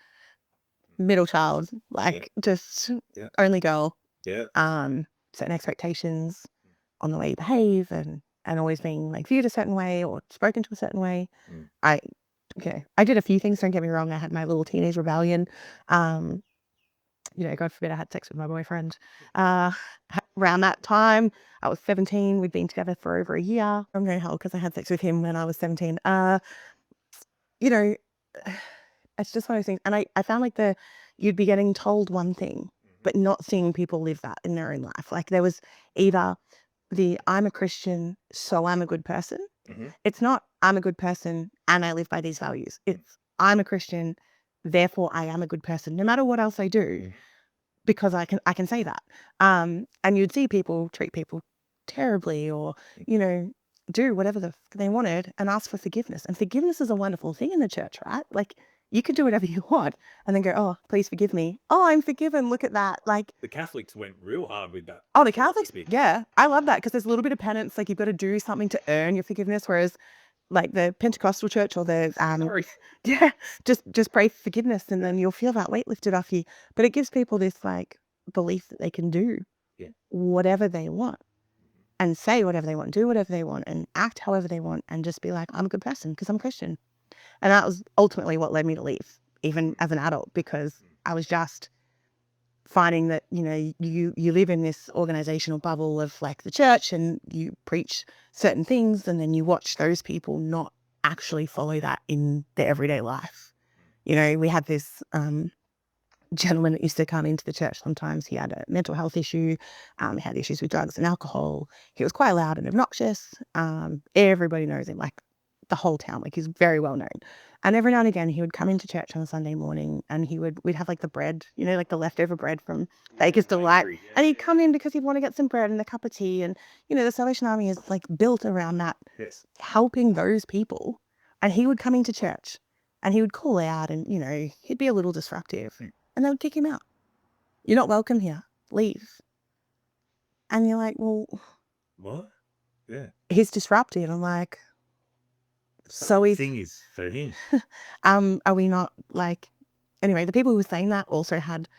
Middle child, like just Yeah. only girl. yeah. Certain expectations on the way you behave and always being like viewed a certain way or spoken to a certain way. Mm. I did a few things, don't get me wrong. I had my little teenage rebellion. God forbid I had sex with my boyfriend. Around that time, I was 17. We'd been together for over a year. I'm going hell because I had sex with him when I was 17. It's just one of those things. And I found like you'd be getting told one thing, but not seeing people live that in their own life. Like there was either I'm a Christian, so I'm a good person. Mhm. It's not I'm a good person and I live by these values. It's I'm a Christian, therefore I am a good person, no matter what else I do, because I can say that. And you'd see people treat people terribly or, do whatever they wanted and ask for forgiveness. And forgiveness is a wonderful thing in the church, right? Like you could do whatever you want and then go, oh, please forgive me. Oh, I'm forgiven. Look at that. Like, The Catholics went real hard with that. oh, the Catholics. Yeah. I love that because there's a little bit of penance. Like you've got to do something to earn your forgiveness. Whereas like the Pentecostal church or the, yeah, just pray for forgiveness and then you'll feel that weight lifted off you. But it gives people this like belief that they can do whatever they want and say whatever they want, do whatever they want and act however they want and just be like, I'm a good person because I'm Christian. And that was ultimately what led me to leave, even as an adult, because I was just finding that, you live in this organizational bubble of like the church and you preach certain things and then you watch those people not actually follow that in their everyday life. We had this gentleman that used to come into the church sometimes. He had a mental health issue. He had issues with drugs and alcohol. He was quite loud and obnoxious. Everybody knows him, like the whole town. Like he's very well known. And every now and again, he would come into church on a Sunday morning, and we'd have like the bread, like the leftover bread from Baker's Delight, and he'd come in because he'd want to get some bread and a cup of tea. And the Salvation Army is like built around that, helping those people. And he would come into church, and he would call out, and he'd be a little disruptive. And they would kick him out. You're not welcome here. Leave. And you're like, well, What? Yeah. he's disruptive. I'm like, so he's. Thing is for him. Are we not like? Anyway, the people who were saying that also had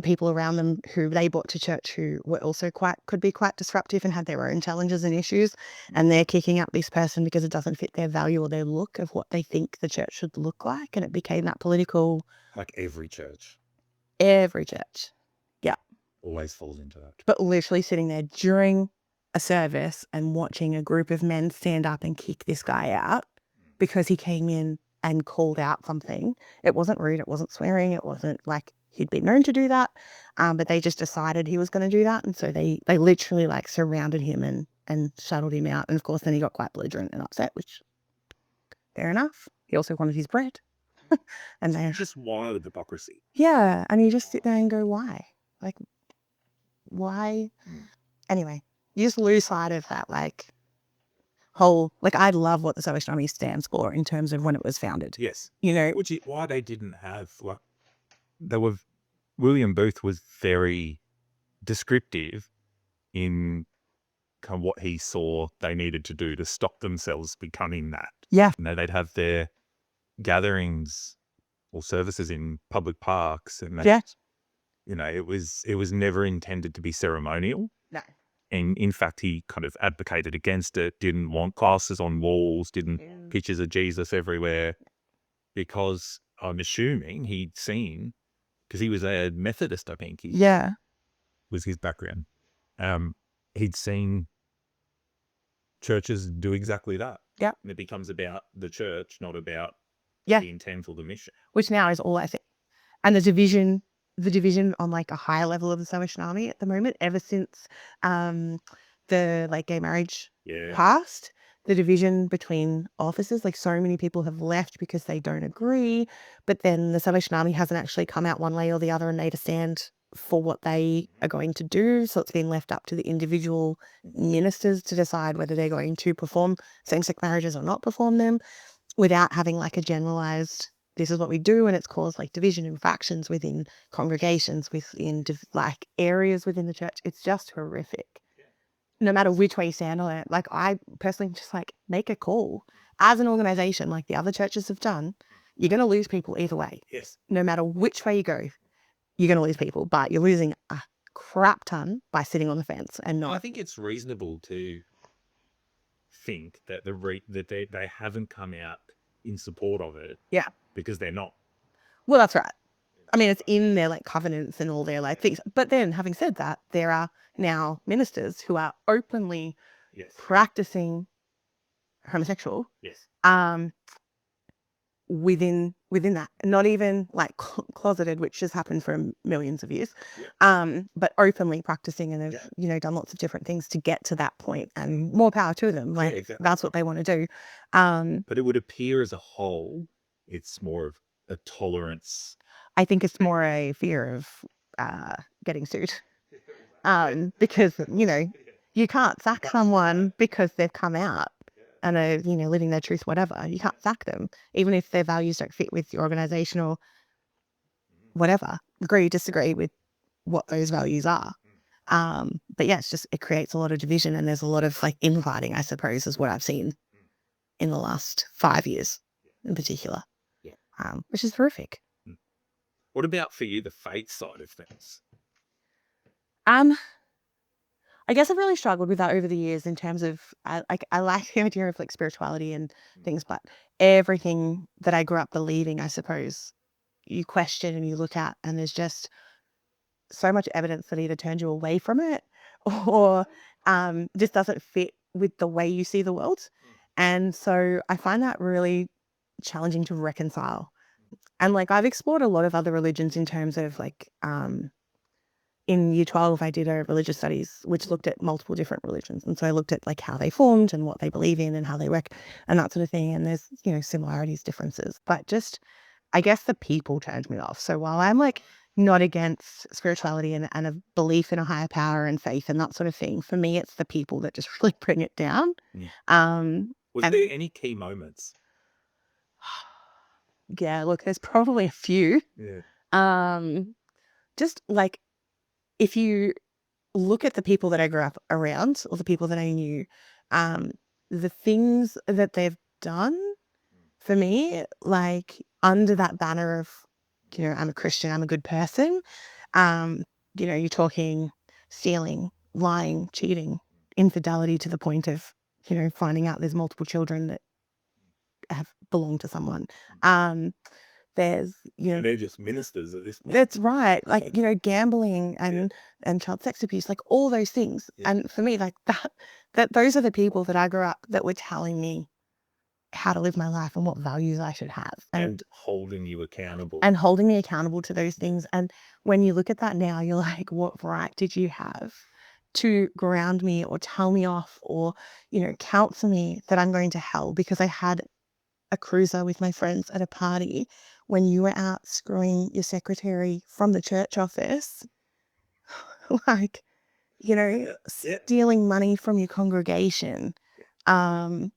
people around them who they brought to church who were also could be quite disruptive and had their own challenges and issues, and they're kicking out this person because it doesn't fit their value or their look of what they think the church should look like, and it became that political. Like every church Yeah, always falls into that. but literally sitting there during a service and watching a group of men stand up and kick this guy out because he came in and called out something. It wasn't rude, it wasn't swearing, it wasn't like he'd been known to do that, but they just decided he was going to do that, and so they literally like surrounded him and shuttled him out. And of course then he got quite belligerent and upset, which fair enough. He also wanted his bread. And they Just wild hypocrisy. yeah, and you just sit there and go, why? Like, why? Anyway, you just lose sight of that like whole, like I love what the Salvation Army stands for in terms of when it was founded. Yes. Which Which is why they didn't have like William Booth was very descriptive in kind of what he saw they needed to do to stop themselves becoming that. Yeah. They'd have their gatherings or services in public parks, and it was never intended to be ceremonial. No. And in fact, he kind of advocated against it. Didn't want crosses on walls. Didn't pictures of Jesus everywhere, because I'm assuming he'd seen, because he was a Methodist, I think. Was his background. He'd seen churches do exactly that. Yeah. And it becomes about the church, not about Yeah. the intent or the mission. Which now is all I think. And the division on like a higher level of the Salvation Army at the moment, ever since the like gay marriage passed, the division between officers, like so many people have left because they don't agree, but then the Salvation Army hasn't actually come out one way or the other and made a stand for what they are going to do. So it's been left up to the individual ministers to decide whether they're going to perform same-sex marriages or not perform them. without having like a generalized, this is what we do, and it's caused like division and factions within congregations, within like areas within the church. It's just horrific. No matter which way you stand on it. Like I personally just like make a call as an organization, like the other churches have done. You're going to lose people either way. Yes. No matter which way you go, you're going to lose people, but you're losing a crap ton by sitting on the fence and I not. think it's reasonable to think that that they haven't come out in support of it. Yeah. Because they're not. Well, that's right. I mean, it's in their like covenants and all their like things. But then having said that, there are now ministers who are openly Yes. practicing homosexual Yes. within that, not even like closeted, which has happened for millions of years, but openly practicing, and have done lots of different things to get to that point, and more power to them. Like exactly. that's what they want to do. But it would appear as a whole, it's more of a tolerance. I think it's more a fear of getting sued, because you can't sack someone because they've come out and are living their truth, whatever. You can't sack them, even if their values don't fit with your organization or whatever. Agree, disagree with what those values are. But yeah, it creates a lot of division, and there's a lot of like infighting, I suppose, is what I've seen in the last 5 years in particular, which is horrific. What about for you, the faith side of things? I guess I've really struggled with that over the years in terms of I like the idea of like spirituality and things, but everything that I grew up believing, I suppose, you question and you look at, and there's just so much evidence that either turns you away from it or just doesn't fit with the way you see the world. And so I find that really challenging to reconcile. And like I've explored a lot of other religions in terms of like in year 12, I did a religious studies, which looked at multiple different religions. And so I looked at like how they formed and what they believe in and how they work and that sort of thing. And there's, similarities, differences, but just, I guess the people turned me off. So while I'm like not against spirituality and a belief in a higher power and faith and that sort of thing, for me, it's the people that just really bring it down. Was there any key moments? Yeah, look, there's probably a few. Yeah. Just like, if you look at the people that I grew up around or the people that I knew, the things that they've done for me, like under that banner of, I'm a Christian, I'm a good person. You're talking stealing, lying, cheating, infidelity to the point of, finding out there's multiple children that have belonged to someone. There's, And they're just ministers at this point. that's right. Like, gambling and child sex abuse, like all those things. Yeah. And for me, like that those are the people that I grew up that were telling me how to live my life and what values I should have. And holding you accountable. And holding me accountable to those things. And when you look at that now, you're like, what right did you have to ground me or tell me off or, counsel me that I'm going to hell because I had a cruiser with my friends at a party when you were out screwing your secretary from the church office, like, stealing money from your congregation, lying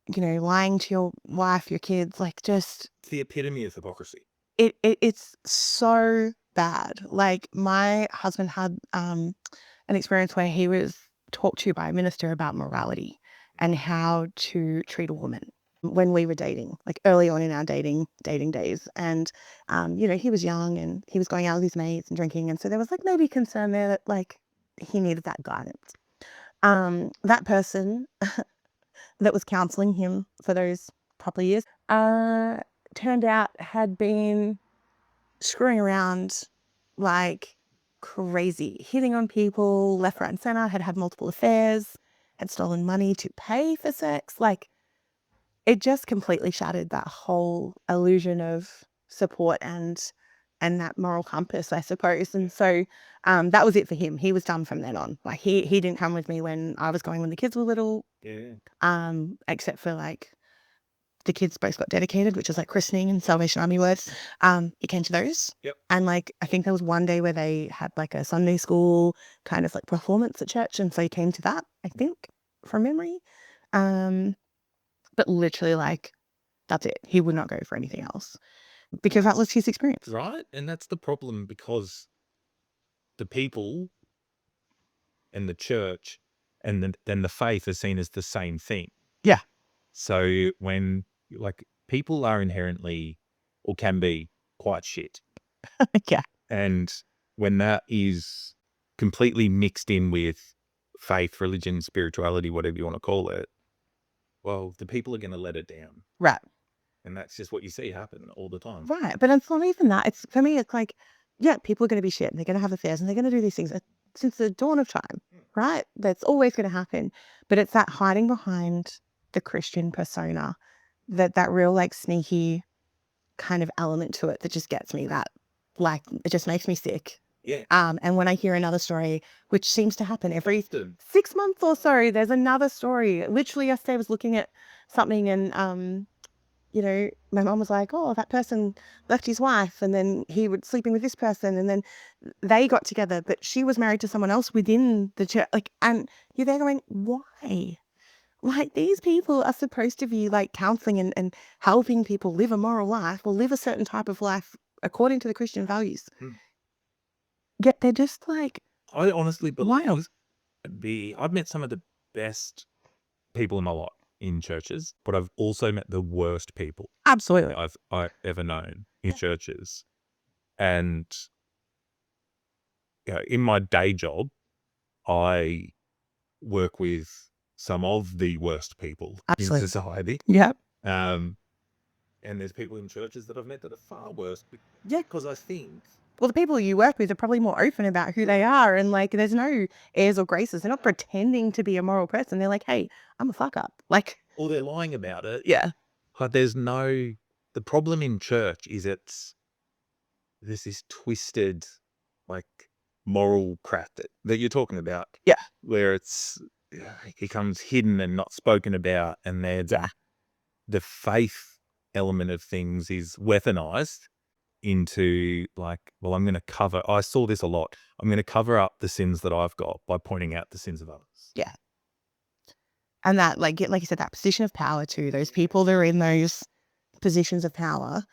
to your wife, your kids, like just... It's the epitome of hypocrisy. It's so bad. Like my husband had an experience where he was talked to by a minister about morality and how to treat a woman when we were dating, like early on in our dating days. And, he was young and he was going out with his mates and drinking. And so there was like maybe concern there that like he needed that guidance. That person that was counseling him for those couple of years, turned out had been screwing around like crazy, hitting on people left, right and center, had multiple affairs, had stolen money to pay for sex. Like, it just completely shattered that whole illusion of support and that moral compass, I suppose. And so that was it for him. He was done from then on. Like he didn't come with me when I was going when the kids were little. Yeah. Except for like the kids both got dedicated, which is like christening and Salvation Army words. He came to those. Yep. And like I think there was one day where they had like a Sunday school kind of like performance at church, and so he came to that, I think, from memory. But literally like That's it. He would not go for anything else because that was his experience. Right? And that's the problem, because the people and the church and then the faith are seen as the same thing. Yeah. So when, like, people are inherently or can be quite shit. Yeah. And when that is completely mixed in with faith, religion, spirituality, whatever you want to call it, well, the people are going to let it down. Right. And that's just what you see happen all the time. Right. But it's not even that. It's, for me, it's like, yeah, people are going to be shit and they're going to have affairs and they're going to do these things since the dawn of time, right? That's always going to happen. But it's that hiding behind the Christian persona, that real like sneaky kind of element to it that just gets me, that like, it just makes me sick. Yeah. And when I hear another story, which seems to happen every Often. 6 months or so, there's another story. Literally yesterday I was looking at something and, you know, my mom was like, oh, that person left his wife and then he was sleeping with this person and then they got together, but she was married to someone else within the church. Like, and you're there going, why? Like, these people are supposed to be like counseling and helping people live a moral life or live a certain type of life according to the Christian values. Yet they're just like, I honestly believe wild. I've met some of the best people in my life in churches, but I've also met the worst people Absolutely. I've ever known in churches. And in my day job, I work with some of the worst people Absolutely. in society. Yep. And there's people in churches that I've met that are far worse. Yeah. Because I think, Well, the people you work with are probably more open about who they are. And like, there's no airs or graces. They're not pretending to be a moral person. They're like, hey, I'm a fuck up. Like, or they're lying about it. yeah. But the problem in church is there's this twisted, like, moral crap that you're talking about. Yeah. Where it becomes hidden and not spoken about. And the faith element of things is weaponized into, like, well, I saw this a lot. I'm going to cover up the sins that I've got by pointing out the sins of others. Yeah. And that, like you said, that position of power too, those people that are in those positions of power.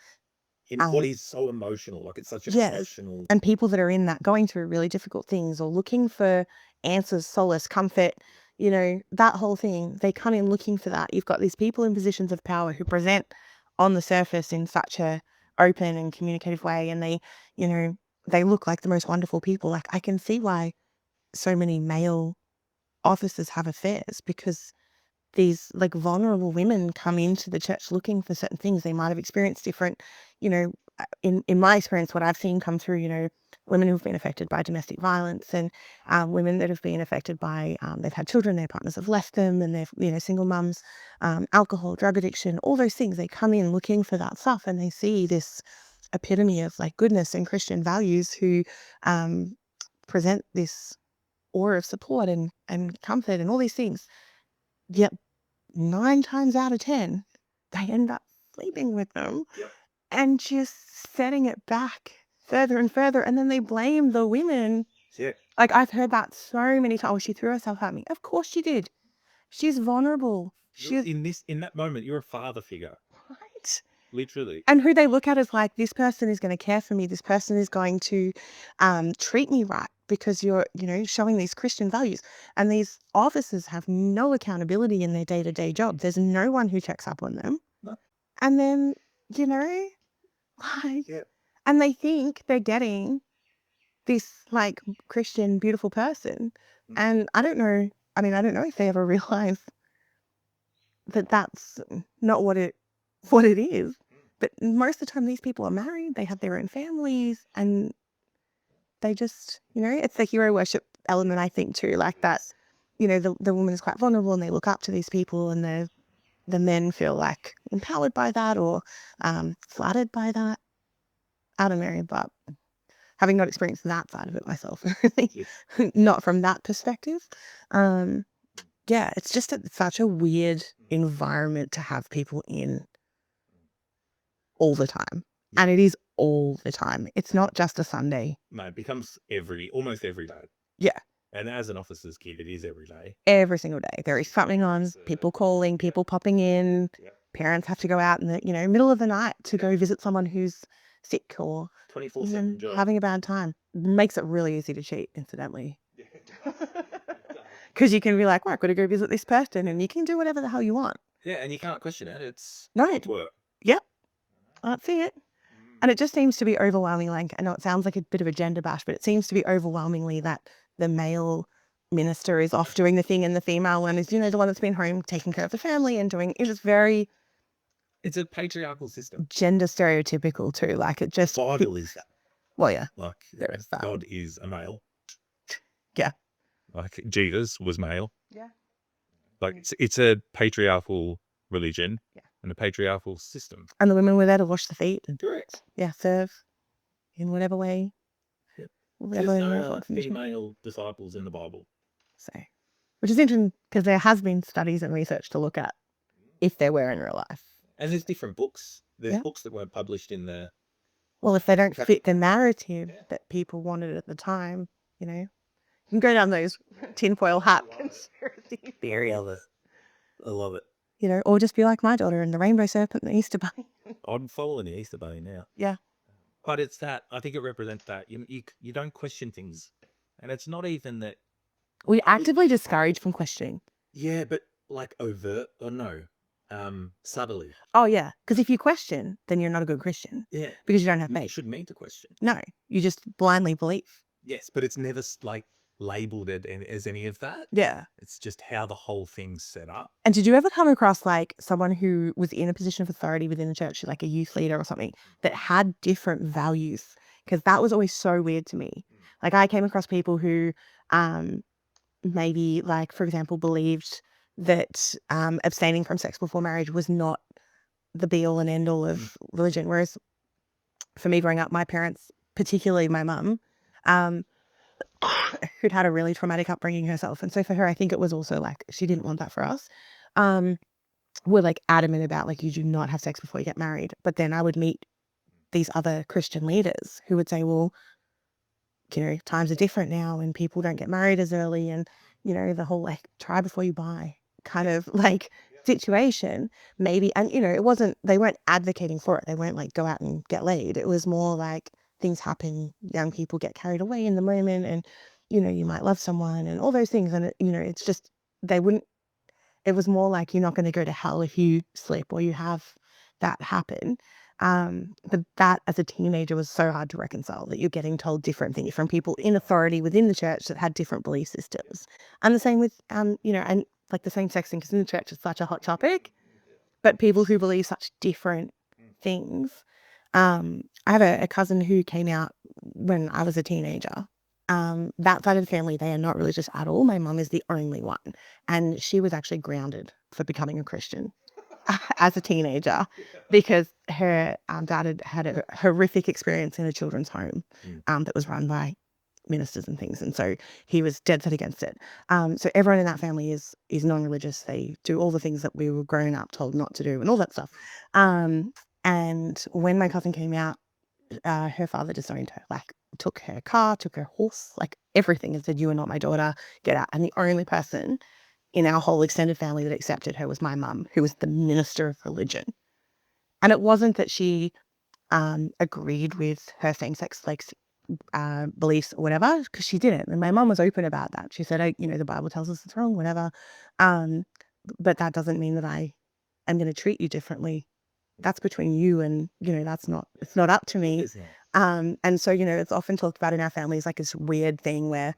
In what is so emotional, like, it's such an emotional. And people that are in that, going through really difficult things or looking for answers, solace, comfort, you know, that whole thing, they come in looking for that. You've got these people in positions of power who present on the surface in such a open and communicative way. And they, you know, they look like the most wonderful people. Like, I can see why so many male officers have affairs, because these like vulnerable women come into the church looking for certain things. They might have experienced different, you know, in my experience, what I've seen come through, you know, women who've been affected by domestic violence and women that have been affected by, they've had children, their partners have left them, and they're, you know, single mums, alcohol, drug addiction, all those things. They come in looking for that stuff and they see this epitome of like goodness and Christian values who present this aura of support and comfort and all these things. Yet 9 times out of 10, they end up sleeping with them and just setting it back further and further. And then they blame the women. Yeah. Like, I've heard that so many times. Oh, she threw herself at me. Of course she did. She's vulnerable. She's In that moment, you're a father figure. right. Literally. And who they look at is like, this person is going to care for me. This person is going to treat me right because you're, you know, showing these Christian values. And these officers have no accountability in their day-to-day job. There's no one who checks up on them. No. And then, you know, like, and they think they're getting this like Christian, beautiful person. And I don't know if they ever realize that that's not what it is. But most of the time, these people are married, they have their own families, and they just, you know, it's the hero worship element, I think, too. Like that, you know, the woman is quite vulnerable and they look up to these people, and the men feel like empowered by that or flattered by that. I don't know, but having not experienced that side of it myself, not from that perspective. Yeah, it's just such a weird environment to have people in all the time. And it is all the time. It's not just a Sunday. No, it becomes almost every day. Yeah. And as an officer's kid, it is every day. Every single day. There is something on, people calling, people popping in, parents have to go out in the, middle of the night to go visit someone who's sick or 24/7 even job. having a bad time. Makes it really easy to cheat, incidentally. Because you can be like, well, I've got to go visit this person, and you can do whatever the hell you want. Yeah, and you can't question it. It's No, work. yep, that's it. And it just seems to be overwhelming. Like, I know it sounds like a bit of a gender bash, but it seems to be overwhelmingly that the male minister is off doing the thing and the female one is, the one that's been home taking care of the family and doing it. Is very It's a patriarchal system. gender stereotypical too. Like, it just, Bible is that. well, yeah, Like, there is that. God is a male. Yeah. Like, Jesus was male. Yeah. Like, it's a patriarchal religion. Yeah. And a patriarchal system. And the women were there to wash the feet and Correct. serve in whatever way. Yep. Whatever There's they no want. female disciples in the Bible. So, which is interesting because there has been studies and research to look at if there were in real life. And there's different books. There's Yeah. books that weren't published in the... Well, if they don't fit the narrative that people wanted at the time, you can go down those tinfoil hat conspiracy theories. I love it. Or just be like my daughter and the rainbow serpent and the Easter bunny. I'm following the Easter Bunny now. Yeah. But it's that. I think it represents that. You don't question things. And it's not even that... We actively discourage from questioning. Yeah, but like overt or no. Subtly. Oh, yeah. Because if you question, then you're not a good Christian Yeah. because you don't have You faith. should mean to question. No, you just blindly believe. Yes, but it's never like labeled it as any of that. Yeah. It's just how the whole thing's set up. And did you ever come across like someone who was in a position of authority within the church, like a youth leader or something, that had different values? Because that was always so weird to me. Like, I came across people who maybe, like, for example, believed that abstaining from sex before marriage was not the be all and end all of religion. Whereas for me growing up, my parents, particularly my mum, who'd had a really traumatic upbringing herself. And so for her, I think it was also like, she didn't want that for us. Were like adamant about like, you do not have sex before you get married. But then I would meet these other Christian leaders who would say, well, times are different now and people don't get married as early. And, the whole like try before you buy kind of like situation maybe. And, they weren't advocating for it. They weren't like go out and get laid. It was more like, things happen, young people get carried away in the moment and, you might love someone and all those things. And, it's just, it was more like you're not going to go to hell if you slip or you have that happen. But that as a teenager was so hard to reconcile, that you're getting told different things from people in authority within the church that had different belief systems. And the same with, and like the same sex thing, because in the church it's such a hot topic, but people who believe such different things. I have a cousin who came out when I was a teenager. That side of the family, they are not religious at all. My mum is the only one. And she was actually grounded for becoming a Christian as a teenager because her dad had a horrific experience in a children's home that was run by ministers and things. And so he was dead set against it. So everyone in that family is non-religious. They do all the things that we were growing up told not to do and all that stuff. And when my cousin came out, her father disowned her, like took her car, took her horse, like everything, and said, you are not my daughter, get out. And the only person in our whole extended family that accepted her was my mum, who was the minister of religion. And it wasn't that she agreed with her same-sex beliefs or whatever, because she didn't. And my mum was open about that. She said, the Bible tells us it's wrong, whatever. But that doesn't mean that I am going to treat you differently. That's between you and, it's not up to me. And so, it's often talked about in our families like this weird thing where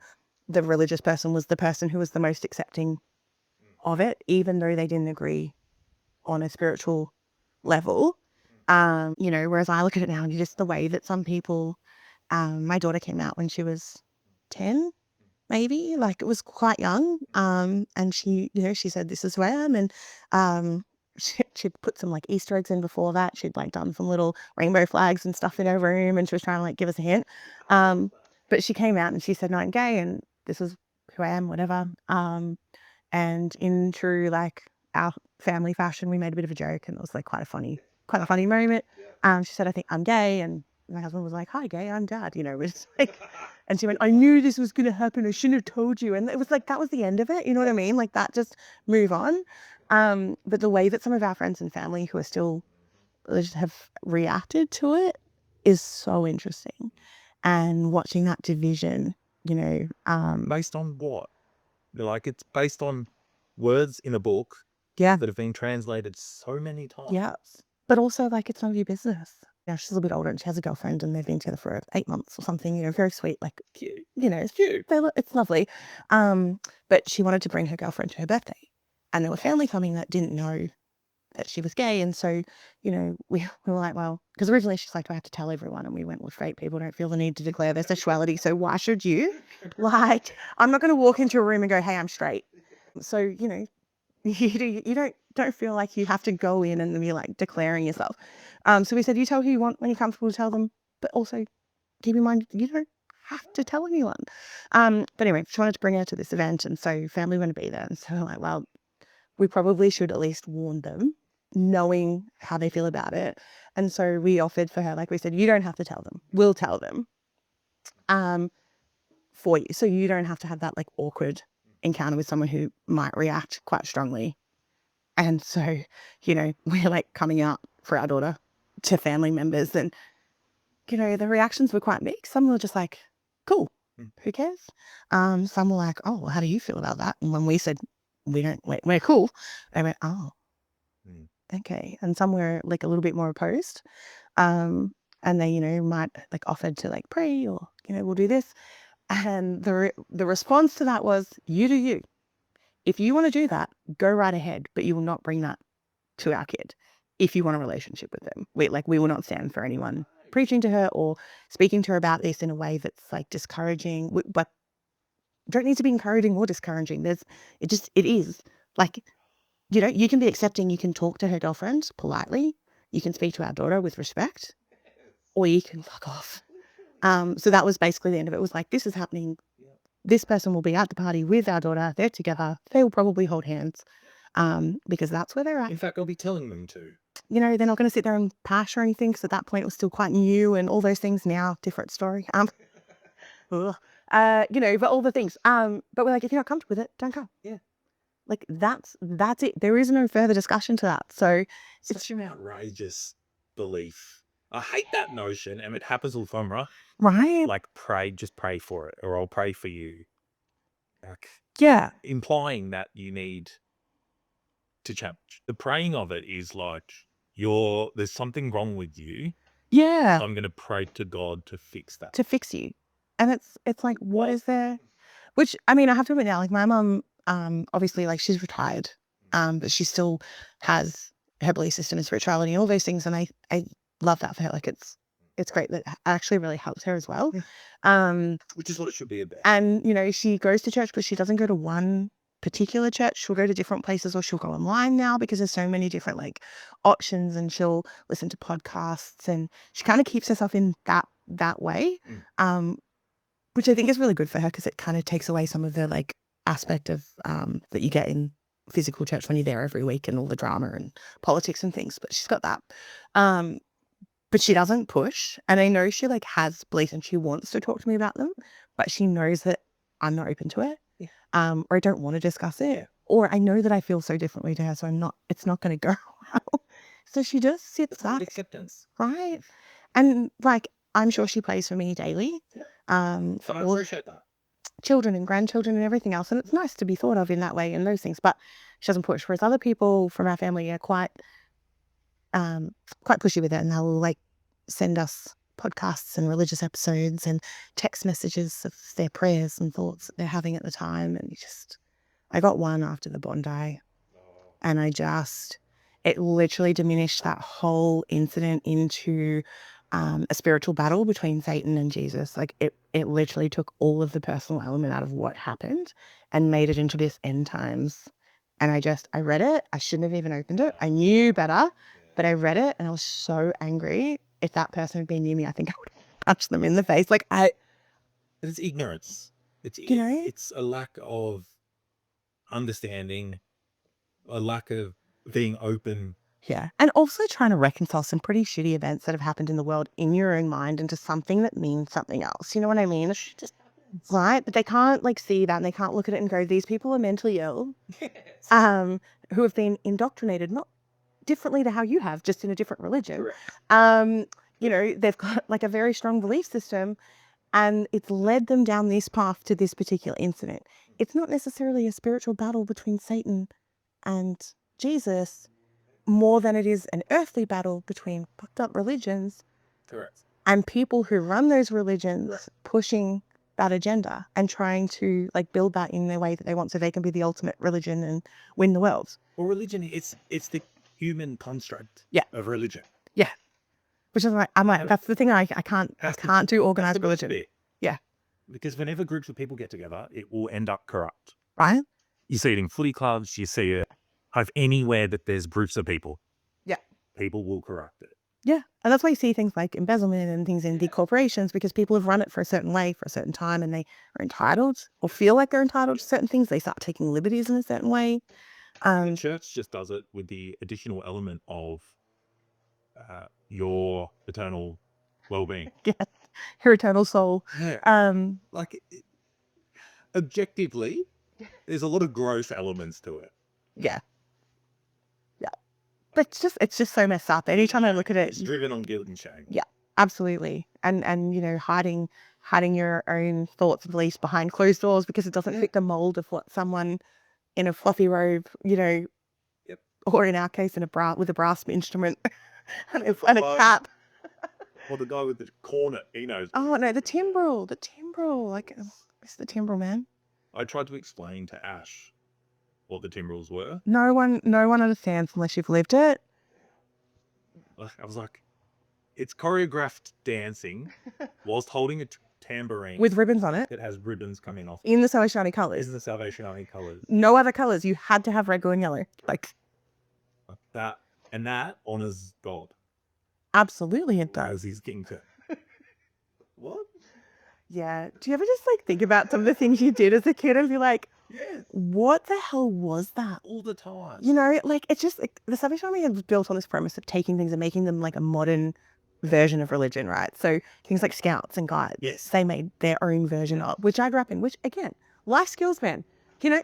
the religious person was the person who was the most accepting of it, even though they didn't agree on a spiritual level. Whereas I look at it now and just the way that some people, my daughter came out when she was 10, maybe, like it was quite young. And she, she said, this is who I am. And, she'd put some like Easter eggs in before that. She'd like done some little rainbow flags and stuff in her room, and she was trying to like give us a hint. But she came out and she said, no, I'm gay and this is who I am, whatever. And in true like our family fashion, we made a bit of a joke and it was like quite a funny moment. She said, I think I'm gay, and my husband was like, hi gay, I'm dad, it was like, and she went, I knew this was going to happen, I shouldn't have told you. And it was like, that was the end of it, you know what I mean? Like that, just move on. But the way that some of our friends and family who are still religious have reacted to it is so interesting. And watching that division, Based on what? Like, it's based on words in a book yeah, that have been translated so many times. yeah. But also, like, it's none of your business. She's a little bit older and she has a girlfriend and they've been together for 8 months or something, very sweet, like, cute, it's cute. It's lovely. But she wanted to bring her girlfriend to her birthday. And there were family coming that didn't know that she was gay. And so, we were like, well, because originally she's like, do I have to tell everyone? And we went, well, straight people don't feel the need to declare their sexuality. So why should you? Like, I'm not going to walk into a room and go, hey, I'm straight. So, you don't feel like you have to go in and be like declaring yourself. So we said, you tell who you want when you're comfortable to tell them, but also keep in mind, you don't have to tell anyone. But anyway, she wanted to bring her to this event. And so family were going to be there. And so we're like, well, we probably should at least warn them, knowing how they feel about it. And so we offered for her, like we said, you don't have to tell them. We'll tell them for you. So you don't have to have that like awkward encounter with someone who might react quite strongly. And so, we're like coming out for our daughter to family members and, the reactions were quite mixed. Some were just like, cool, who cares? Some were like, oh, well, how do you feel about that? And when we said, we're cool, they went, oh, okay. And some were like a little bit more opposed. And they, might like offered to like pray or, we'll do this. And the response to that was, you do you. If you want to do that, go right ahead, but you will not bring that to our kid if you want a relationship with them. We will not stand for anyone preaching to her or speaking to her about this in a way that's like discouraging, but don't need to be encouraging or discouraging. It is like, you can be accepting, you can talk to her girlfriend politely, you can speak to our daughter with respect, or you can fuck off. So that was basically the end of it. It was like, this is happening. This person will be at the party with our daughter. They're together. They will probably hold hands because that's where they're at. In fact, I'll be telling them to. They're not going to sit there and pash or anything. So at that point, it was still quite new and all those things. Now, different story. But all the things. But we're like, if you're not comfortable with it, don't come. Yeah. Like that's it. There is no further discussion to that. So Such an outrageous belief. I hate that notion, and it happens all the time, right? right. Like, just pray for it, or I'll pray for you. Like, Yeah. implying that you need to change. The praying of it is like, there's something wrong with you. Yeah. So I'm going to pray to God to fix that. To fix you. And it's like, what is there? Which, I mean, I have to admit now, like my mum, obviously, like she's retired, but she still has her belief system and spirituality and all those things. And I love that for her. Like it's great that actually really helps her as well. Which is what it should be about. And, she goes to church, but she doesn't go to one particular church. She'll go to different places or she'll go online now because there's so many different like options, and she'll listen to podcasts and she kind of keeps herself in that way. Which I think is really good for her because it kind of takes away some of the like aspect of that you get in physical church when you're there every week and all the drama and politics and things. But she's got that. But she doesn't push. And I know she like has beliefs and she wants to talk to me about them, but she knows that I'm not open to it. Yeah. Or I don't want to discuss it. Or I know that I feel so differently to her, so it's not going to go well. So she just sits back. Acceptance. Right. And like, I'm sure she prays for me daily. So I appreciate that. Children and grandchildren and everything else. And it's nice to be thought of in that way and those things. But she doesn't push. Whereas other people from our family are quite pushy with it. And they'll like send us podcasts and religious episodes and text messages of their prayers and thoughts that they're having at the time. And I got one after the Bondi. And it literally diminished that whole incident into a spiritual battle between Satan and Jesus. Like it literally took all of the personal element out of what happened and made it into this end times. And I read it. I shouldn't have even opened it. I knew better, but I read it and I was so angry. If that person had been near me, I think I would have punched them in the face. Like It's ignorance. It's a lack of understanding, a lack of being open. Yeah. And also trying to reconcile some pretty shitty events that have happened in the world in your own mind into something that means something else. You know what I mean? right? But they can't like see that and they can't look at it and go, these people are mentally ill, who have been indoctrinated, not differently to how you have, just in a different religion. They've got like a very strong belief system and it's led them down this path to this particular incident. It's not necessarily a spiritual battle between Satan and Jesus more than it is an earthly battle between fucked up religions Correct. and people who run those religions pushing that agenda and trying to like build that in the way that they want so they can be the ultimate religion and win the world. Well, religion, it's the human construct of religion. Yeah. Which is like, I'm like, that's the thing I can't do organized religion. Yeah. Because whenever groups of people get together, it will end up corrupt. Right? You see it in footy clubs. You see it anywhere that there's groups of people. Yeah. People will corrupt it. Yeah. And that's why you see things like embezzlement and things in big corporations because people have run it for a certain way for a certain time and they are entitled or feel like they're entitled to certain things. They start taking liberties in a certain way. The church just does it with the additional element of your eternal well-being. Yeah. Her eternal soul. Objectively, there's a lot of gross elements to it. Yeah. Yeah. But it's just so messed up. Anytime I look at it. It's driven on guilt and shame. Yeah, absolutely. And hiding your own thoughts and beliefs behind closed doors because it doesn't fit the mold of what someone in a fluffy robe, or in our case with a brass instrument and a cap. Well, the guy with the cornet, he knows. Oh no, the timbrel, like it's the timbrel, man. I tried to explain to Ash what the timbrels were. No one understands unless you've lived it. I was like, it's choreographed dancing whilst holding a tambourine With ribbons on it. It has ribbons coming off. In the Salvation Army colours. Is the Salvation Army colours. No other colours. You had to have red, blue and yellow. Like that. And that honours God. Absolutely it does. As his kingdom. What? Yeah. Do you ever just like think about some of the things you did as a kid and be like, what the hell was that? All the time. Like it's just like the Salvation Army was built on this premise of taking things and making them like a modern version of religion, right? So things like Scouts and Guides, they made their own version of, which I grew up in, which again, life skills, man. Do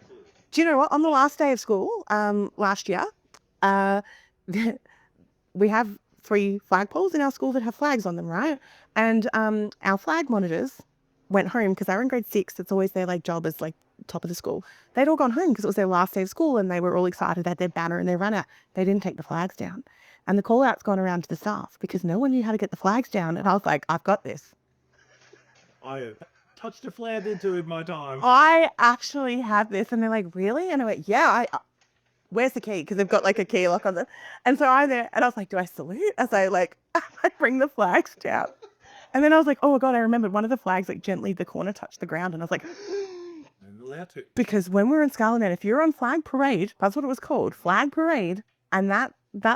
you know what? On the last day of school, last year, we have 3 flagpoles in our school that have flags on them, right? And our flag monitors went home because they were in grade 6. It's always their like job as like top of the school. They'd all gone home because it was their last day of school and they were all excited. They had their banner and their runner. They didn't take the flags down. And the call out's gone around to the staff because no one knew how to get the flags down. And I was like, I've got this. I touched a flag or two in my time. I actually have this. And they're like, really? And I went, yeah, where's the key? Because they've got like a key lock on them. And so I'm there and I was like, do I salute? As I like, I bring the flags down. And then I was like, oh my God, I remembered one of the flags like gently the corner touched the ground. And I was like, I'm allowed to. Because when we were in Scarlet, if you're on flag parade, that's what it was called, flag parade, and that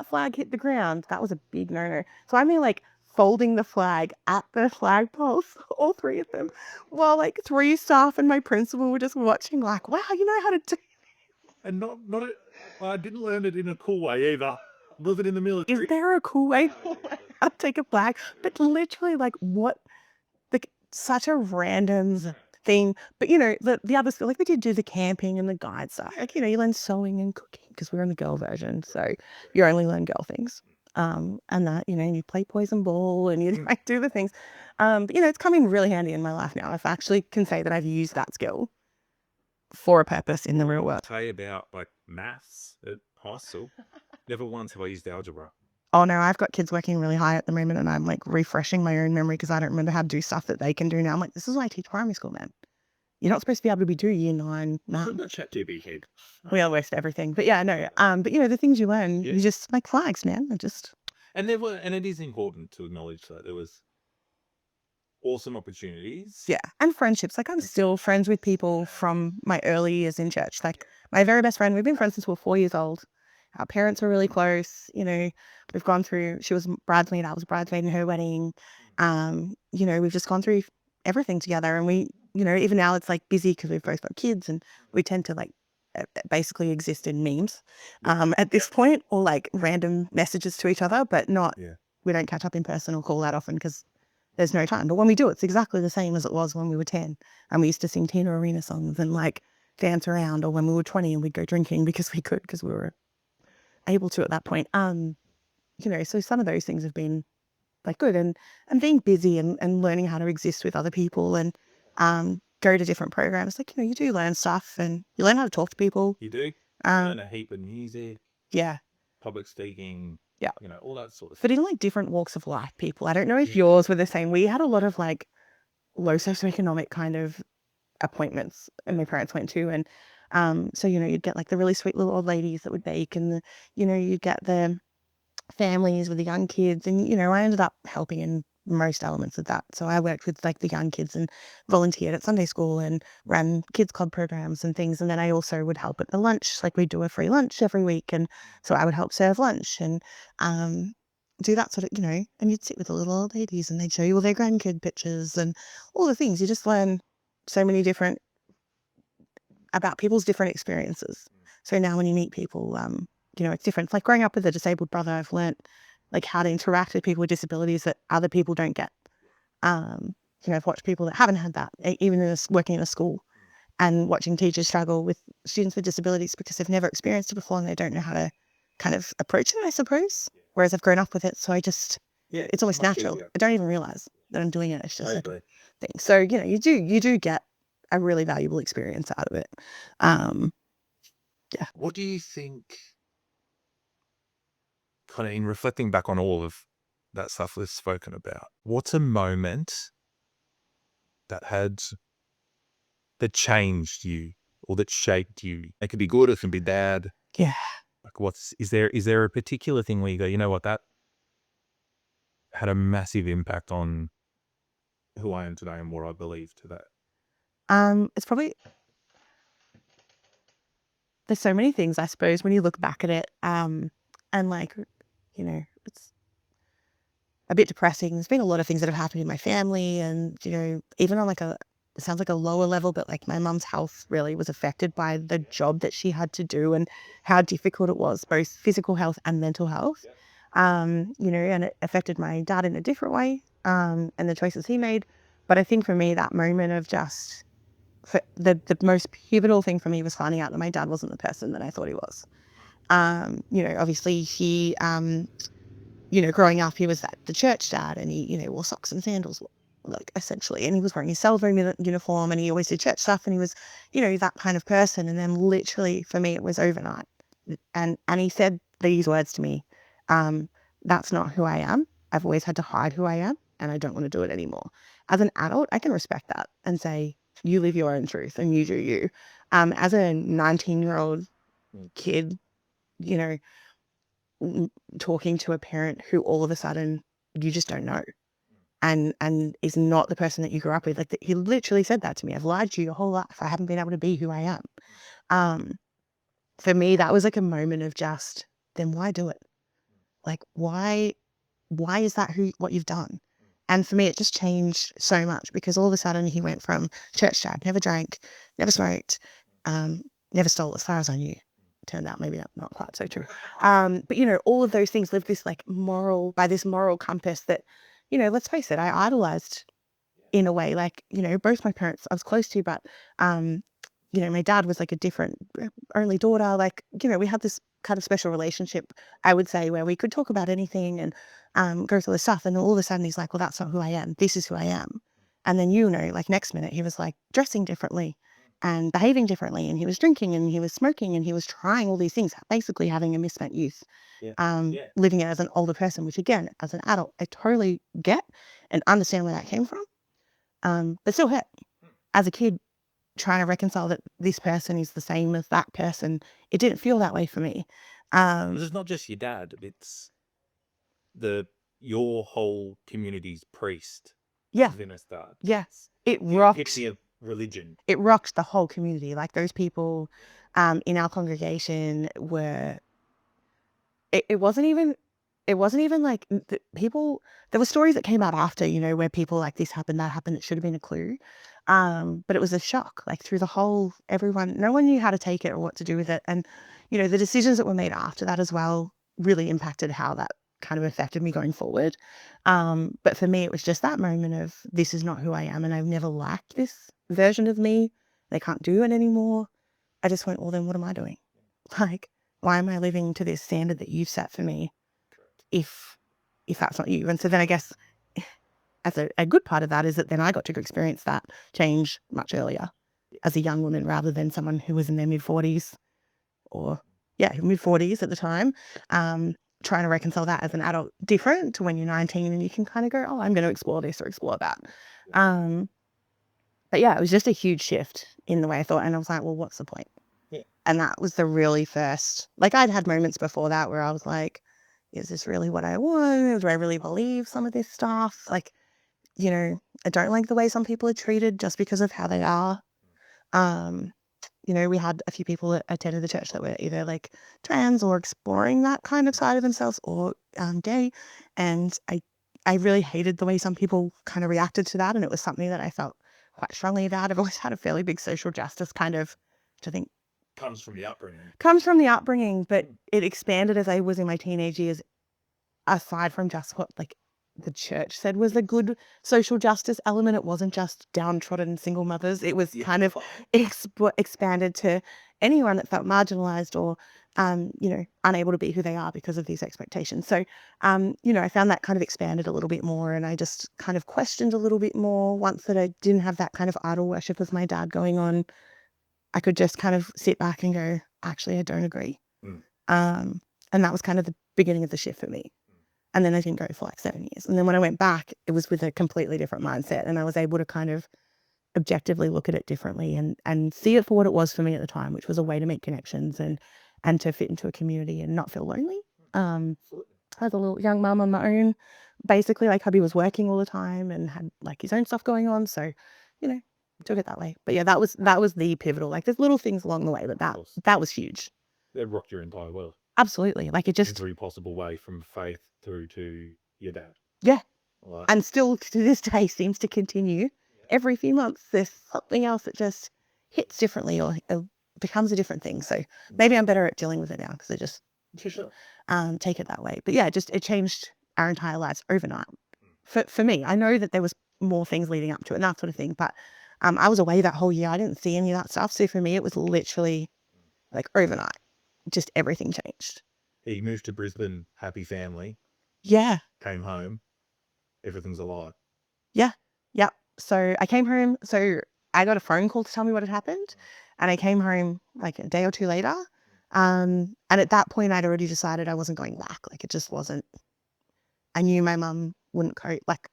flag hit the ground, that was a big no-no. So I mean like folding the flag at the flagpoles, all 3 of them, while like 3 staff and my principal were just watching like, wow, you know how to do. And I didn't learn it in a cool way either. Living in the military. Is there a cool way to take a flag? But literally like what, like such a random thing. But the other skill, like we did do the camping and the guide stuff. Like, you learn sewing and cooking because we're in the girl version. So you only learn girl things. And that, you play poison ball and you like do the things. But it's coming really handy in my life now. I actually can say that I've used that skill for a purpose in the real world. I'll tell you about like maths at high school. Never once have I used algebra. Oh no, I've got kids working really high at the moment and I'm like refreshing my own memory because I don't remember how to do stuff that they can do now. I'm like, this is why I teach primary school, man. You're not supposed to be able to do year 9. I'm not ChatGPT head. We all waste everything. But yeah, no. But the things you learn, you just like flags, man. And it is important to acknowledge that there was awesome opportunities. Yeah. And friendships. Like I'm still friends with people from my early years in church. Like my very best friend, we've been friends since we were 4 years old. Our parents were really close. We've gone through, she was bridesmaid, I was bridesmaid in her wedding. We've just gone through everything together. And we, even now it's like busy because we've both got kids and we tend to like basically exist in memes at this point or like random messages to each other, but not, we don't catch up in person or call that often because there's no time. But when we do, it's exactly the same as it was when we were 10. And we used to sing Tina Arena songs and like dance around, or when we were 20 and we'd go drinking because we could, because we were able to at that point. So some of those things have been like good, and being busy and learning how to exist with other people and go to different programs. Like, you do learn stuff and you learn how to talk to people. You do? Um, Learn a heap of music, yeah. public speaking, Yeah. all that sort of But stuff. in like different walks of life, people. I don't know if yours were the same. We had a lot of like low socioeconomic kind of appointments and my parents went to. And so, you'd get like the really sweet little old ladies that would bake, and you'd get the families with the young kids. And, I ended up helping in most elements of that. So I worked with like the young kids and volunteered at Sunday school and ran kids club programs and things. And then I also would help at the lunch, like we'd do a free lunch every week. And so I would help serve lunch and do that sort of, and you'd sit with the little old ladies and they'd show you all their grandkid pictures and all the things. You just learn so many different about people's different experiences. So now when you meet people, it's different. It's like growing up with a disabled brother, I've learned like how to interact with people with disabilities that other people don't get. I've watched people that haven't had that, even working in a school, and watching teachers struggle with students with disabilities because they've never experienced it before and they don't know how to kind of approach it, I suppose. Whereas I've grown up with it, so it's almost natural. I don't even realize that I'm doing it. It's just a thing. So, you do get a really valuable experience out of it. What do you think, kind of in reflecting back on all of that stuff we've spoken about, what's a moment that changed you or that shaped you? It could be good, it can be bad. Yeah. Like is there a particular thing where you go, you know what, that had a massive impact on who I am today and what I believe today? It's probably, there's so many things, I suppose, when you look back at it, and like, it's a bit depressing. There's been a lot of things that have happened in my family, and, even on like it sounds like a lower level, but like my mum's health really was affected by the job that she had to do and how difficult it was, both physical health and mental health. And it affected my dad in a different way, and the choices he made. But I think for me, that moment of just, the most pivotal thing for me was finding out that my dad wasn't the person that I thought he was. Obviously he, growing up, he was the church dad, and he, wore socks and sandals, like essentially, and he was wearing his salvo uniform, and he always did church stuff, and he was, that kind of person. And then literally for me, it was overnight. And he said these words to me, that's not who I am. I've always had to hide who I am, and I don't want to do it anymore. As an adult, I can respect that and say, you live your own truth and you do you. As a 19-year-old kid, talking to a parent who all of a sudden you just don't know, and is not the person that you grew up with. Like he literally said that to me. I've lied to you your whole life. I haven't been able to be who I am. For me, that was like a moment of just, then why do it? Like, why is that what you've done? And for me, it just changed so much, because all of a sudden he went from church dad, never drank, never smoked, never stole, as far as I knew. Turned out maybe not quite so true. But all of those things lived this like moral compass that, let's face it, I idolized in a way. Like, both my parents I was close to, but my dad was like a different only daughter. Like, we had this kind of special relationship, I would say, where we could talk about anything and go through the stuff. And all of a sudden he's like, well, that's not who I am. This is who I am. And then, like next minute he was like dressing differently and behaving differently. And he was drinking and he was smoking and he was trying all these things, basically having a misspent youth, living it as an older person, which again, as an adult, I totally get and understand where that came from. But still hurt. As a kid, trying to reconcile that this person is the same as that person, it didn't feel that way for me. It's not just your dad, it's your whole community's priest. Yeah. Within a start. Yes. It rocked. It's religion. It rocked the whole community. Like those people in our congregation were, it wasn't even like people, there were stories that came out after, where people like this happened, that happened, it should have been a clue. But it was a shock, like through the whole, no one knew how to take it or what to do with it. And, the decisions that were made after that as well really impacted how that kind of affected me going forward. But for me, it was just that moment of this is not who I am, and I've never liked this version of me. They can't do it anymore. I just went, well, then what am I doing? Like, why am I living to this standard that you've set for me if that's not you? And so then I guess as a good part of that is that then I got to experience that change much earlier as a young woman rather than someone who was in their mid-40s or, mid-40s at the time, trying to reconcile that as an adult different to when you're 19 and you can kind of go, oh, I'm going to explore this or explore that. But yeah, it was just a huge shift in the way I thought. And I was like, well, what's the point? Yeah. And that was the really first, like I'd had moments before that where I was like, is this really what I want? Do I really believe some of this stuff? Like, I don't like the way some people are treated just because of how they are. We had a few people that attended the church that were either like trans or exploring that kind of side of themselves or gay. And I really hated the way some people kind of reacted to that. And it was something that I felt quite strongly about. I've always had a fairly big social justice kind of, which I think Comes from the upbringing. comes from the upbringing, but it expanded as I was in my teenage years, aside from just what like the church said was a good social justice element. It wasn't just downtrodden single mothers. It was kind of expanded to anyone that felt marginalized or, unable to be who they are because of these expectations. So, I found that kind of expanded a little bit more, and I just kind of questioned a little bit more once that I didn't have that kind of idol worship as my dad going on. I could just kind of sit back and go, actually, I don't agree. And that was kind of the beginning of the shift for me. And then I didn't go for like 7 years. And then when I went back, it was with a completely different mindset. And I was able to kind of objectively look at it differently and see it for what it was for me at the time, which was a way to make connections and to fit into a community and not feel lonely. As a little young mum on my own, basically, like hubby was working all the time and had like his own stuff going on. So, took it that way. But yeah, that was the pivotal. Like there's little things along the way, but that was huge. It rocked your entire world. Absolutely. Like it In just, every possible way, from faith through to your dad. yeah. Like, And still to this day seems to continue. Every few months, there's something else that just hits differently or becomes a different thing. So maybe I'm better at dealing with it now because I just take it that way. But yeah, it changed our entire lives overnight. For me, I know that there was more things leading up to it and that sort of thing, but I was away that whole year. I didn't see any of that stuff. So for me, it was literally like overnight, just everything changed. he moved to Brisbane, happy family, Yeah. came home, everything's alive. Yeah. Yep. So I came home. So I got a phone call to tell me what had happened. And I came home like a day or two later. And at that point, I'd already decided I wasn't going back. Like it just wasn't. I knew my mum wouldn't cope. Like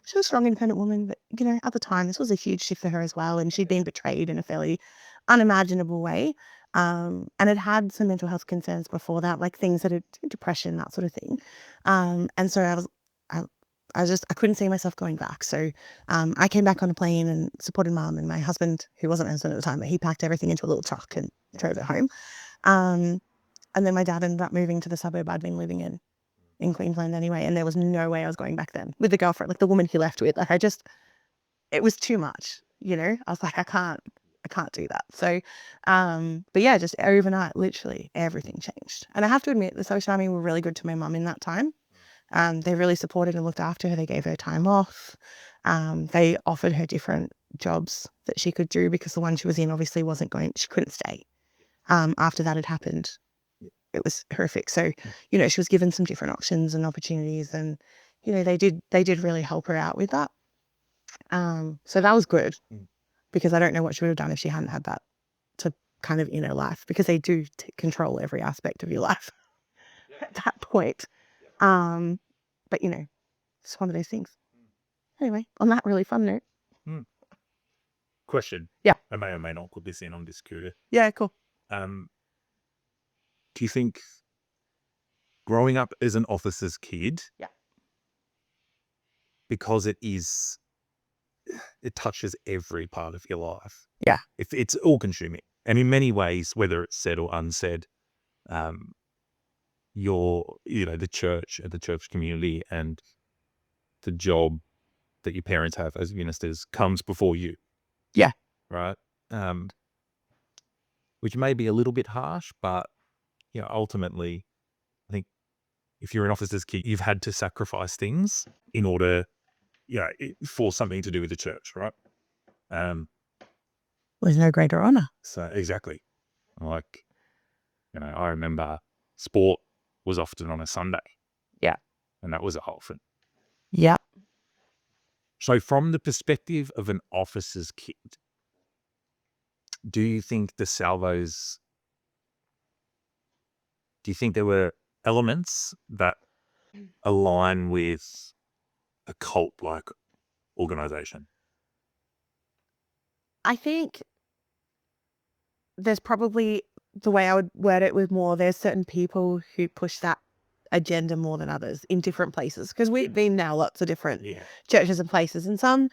she was a strong, independent woman, but at the time, this was a huge shift for her as well. And she'd been betrayed in a fairly unimaginable way. And had some mental health concerns before that, like things that had depression, that sort of thing. And so I couldn't see myself going back. So I came back on a plane and supported mum, and my husband, who wasn't my husband at the time, but he packed everything into a little truck and drove it home. And then my dad ended up moving to the suburb I'd been living in Queensland anyway. And there was no way I was going back then with the girlfriend, like the woman he left with. Like it was too much, I was like, I can't do that. So, but yeah, just overnight, literally everything changed. And I have to admit, the Social Army were really good to my mum in that time. They really supported and looked after her. They gave her time off. They offered her different jobs that she could do because the one she was in obviously she couldn't stay. After that had happened, it was horrific. So, she was given some different options and opportunities, and, they did really help her out with that. So that was good because I don't know what she would have done if she hadn't had that to kind of in her life, because they do control every aspect of your life at that point. But it's one of those things. Anyway, on that really fun note. Question. Yeah. I may or may not put this in. I'm just curious. Yeah, cool. Do you think growing up as an officer's kid, Yeah. because it touches every part of your life. Yeah. If it's all consuming. And in many ways, whether it's said or unsaid, the church and the church community and the job that your parents have as ministers comes before you. Yeah. Right. Which may be a little bit harsh, but ultimately, I think if you're an officer's kid, you've had to sacrifice things in order, for something to do with the church, right? There's no greater honor. So exactly, like, I remember sport was often on a Sunday. Yeah. And that was a whole thing. Yeah. So from the perspective of an officer's kid, do you think the salvos, do you think there were elements that align with a cult-like organization? I think there's probably, the way I would word it was more, there's certain people who push that agenda more than others in different places. Because we've been now lots of different churches and places, and some,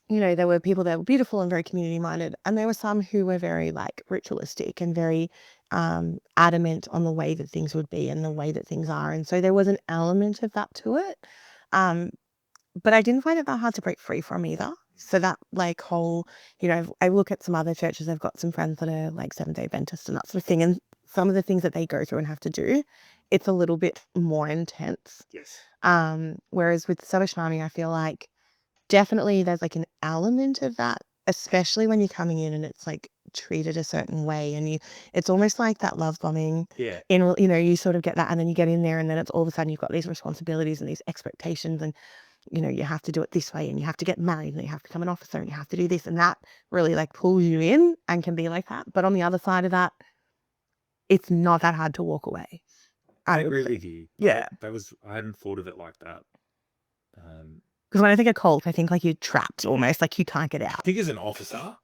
there were people that were beautiful and very community minded, and there were some who were very like ritualistic and very adamant on the way that things would be and the way that things are. And so there was an element of that to it. But I didn't find it that hard to break free from either. So that like whole, I look at some other churches, I've got some friends that are like Seventh-day Adventists and that sort of thing. And some of the things that they go through and have to do, it's a little bit more intense. Yes. Whereas with Salvation Army, I feel like definitely there's like an element of that, especially when you're coming in and it's like treated a certain way, and it's almost like that love bombing. Yeah. You sort of get that, and then you get in there and then it's all of a sudden you've got these responsibilities and these expectations, and you have to do it this way, and you have to get married, and you have to become an officer, and you have to do this, and that really like pulls you in and can be like that. But on the other side of that, it's not that hard to walk away. I agree with you. Yeah. I hadn't thought of it like that. Because when I think of cult, I think like you're trapped almost, like you can't get out. I think as an officer,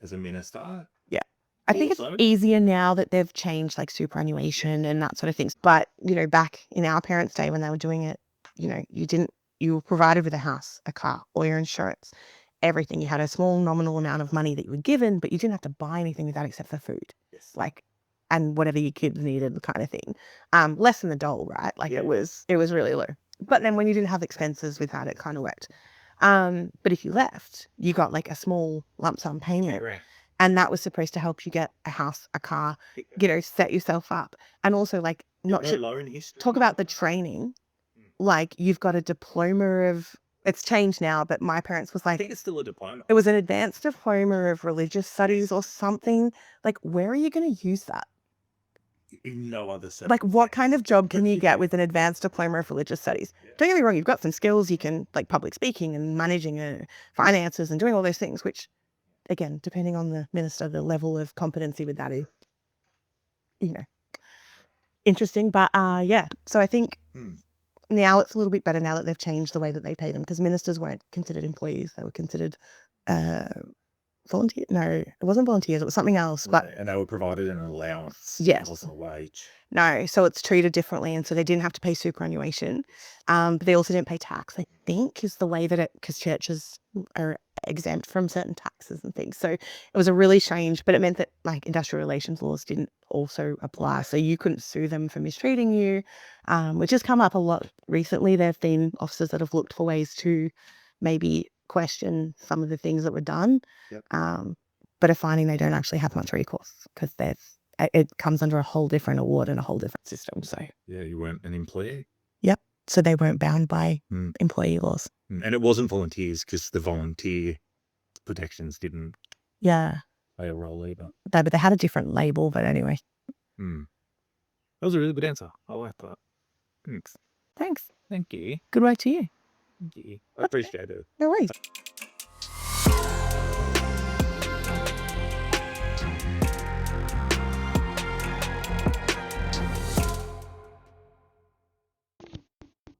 as a minister. Yeah. I think it's Also- easier now that they've changed like superannuation and that sort of things. But, back in our parents' day when they were doing it, you were provided with a house, a car, all your insurance, everything. You had a small nominal amount of money that you were given, but you didn't have to buy anything with that except for food. Yes. Like, and whatever your kids needed, kind of thing. Less than the dole, right? Like it was really low. But then when you didn't have expenses with that, it kind of worked. But if you left, you got like a small lump sum payment. Right. And that was supposed to help you get a house, a car, set yourself up. And also like talk about the training. Like you've got a diploma of, it's changed now, but my parents was I like, think it's still a diploma. it was an advanced diploma of religious studies or something. Like, where are you going to use that? In no other setting. Like, what kind of job can you get with an advanced diploma of religious studies? Yeah. Don't get me wrong, you've got some skills. You can, like, public speaking and managing finances and doing all those things, which, again, depending on the minister, the level of competency with that is, interesting. But, yeah. So I think now it's a little bit better now that they've changed the way that they pay them, because ministers weren't considered employees. They were considered volunteer. No, it wasn't volunteers. It was something else. But And they were provided an allowance. Yes. It wasn't a wage. no, so it's treated differently, and so they didn't have to pay superannuation. But they also didn't pay tax, I think, is the way that because churches are exempt from certain taxes and things. So it was a really strange, but it meant that like industrial relations laws didn't also apply. So you couldn't sue them for mistreating you, which has come up a lot recently. There have been officers that have looked for ways to maybe question some of the things that were done, Yep. but are finding they don't actually have much recourse because it comes under a whole different award and a whole different system. So Yeah, you weren't an employee. so they weren't bound by employee laws. And it wasn't volunteers because the volunteer protections didn't Yeah, play a role either. but they had a different label. But anyway, That was a really good answer. I like that. Thanks. thanks. Thank you. Good work to you. Thank you. I appreciate it. No worries.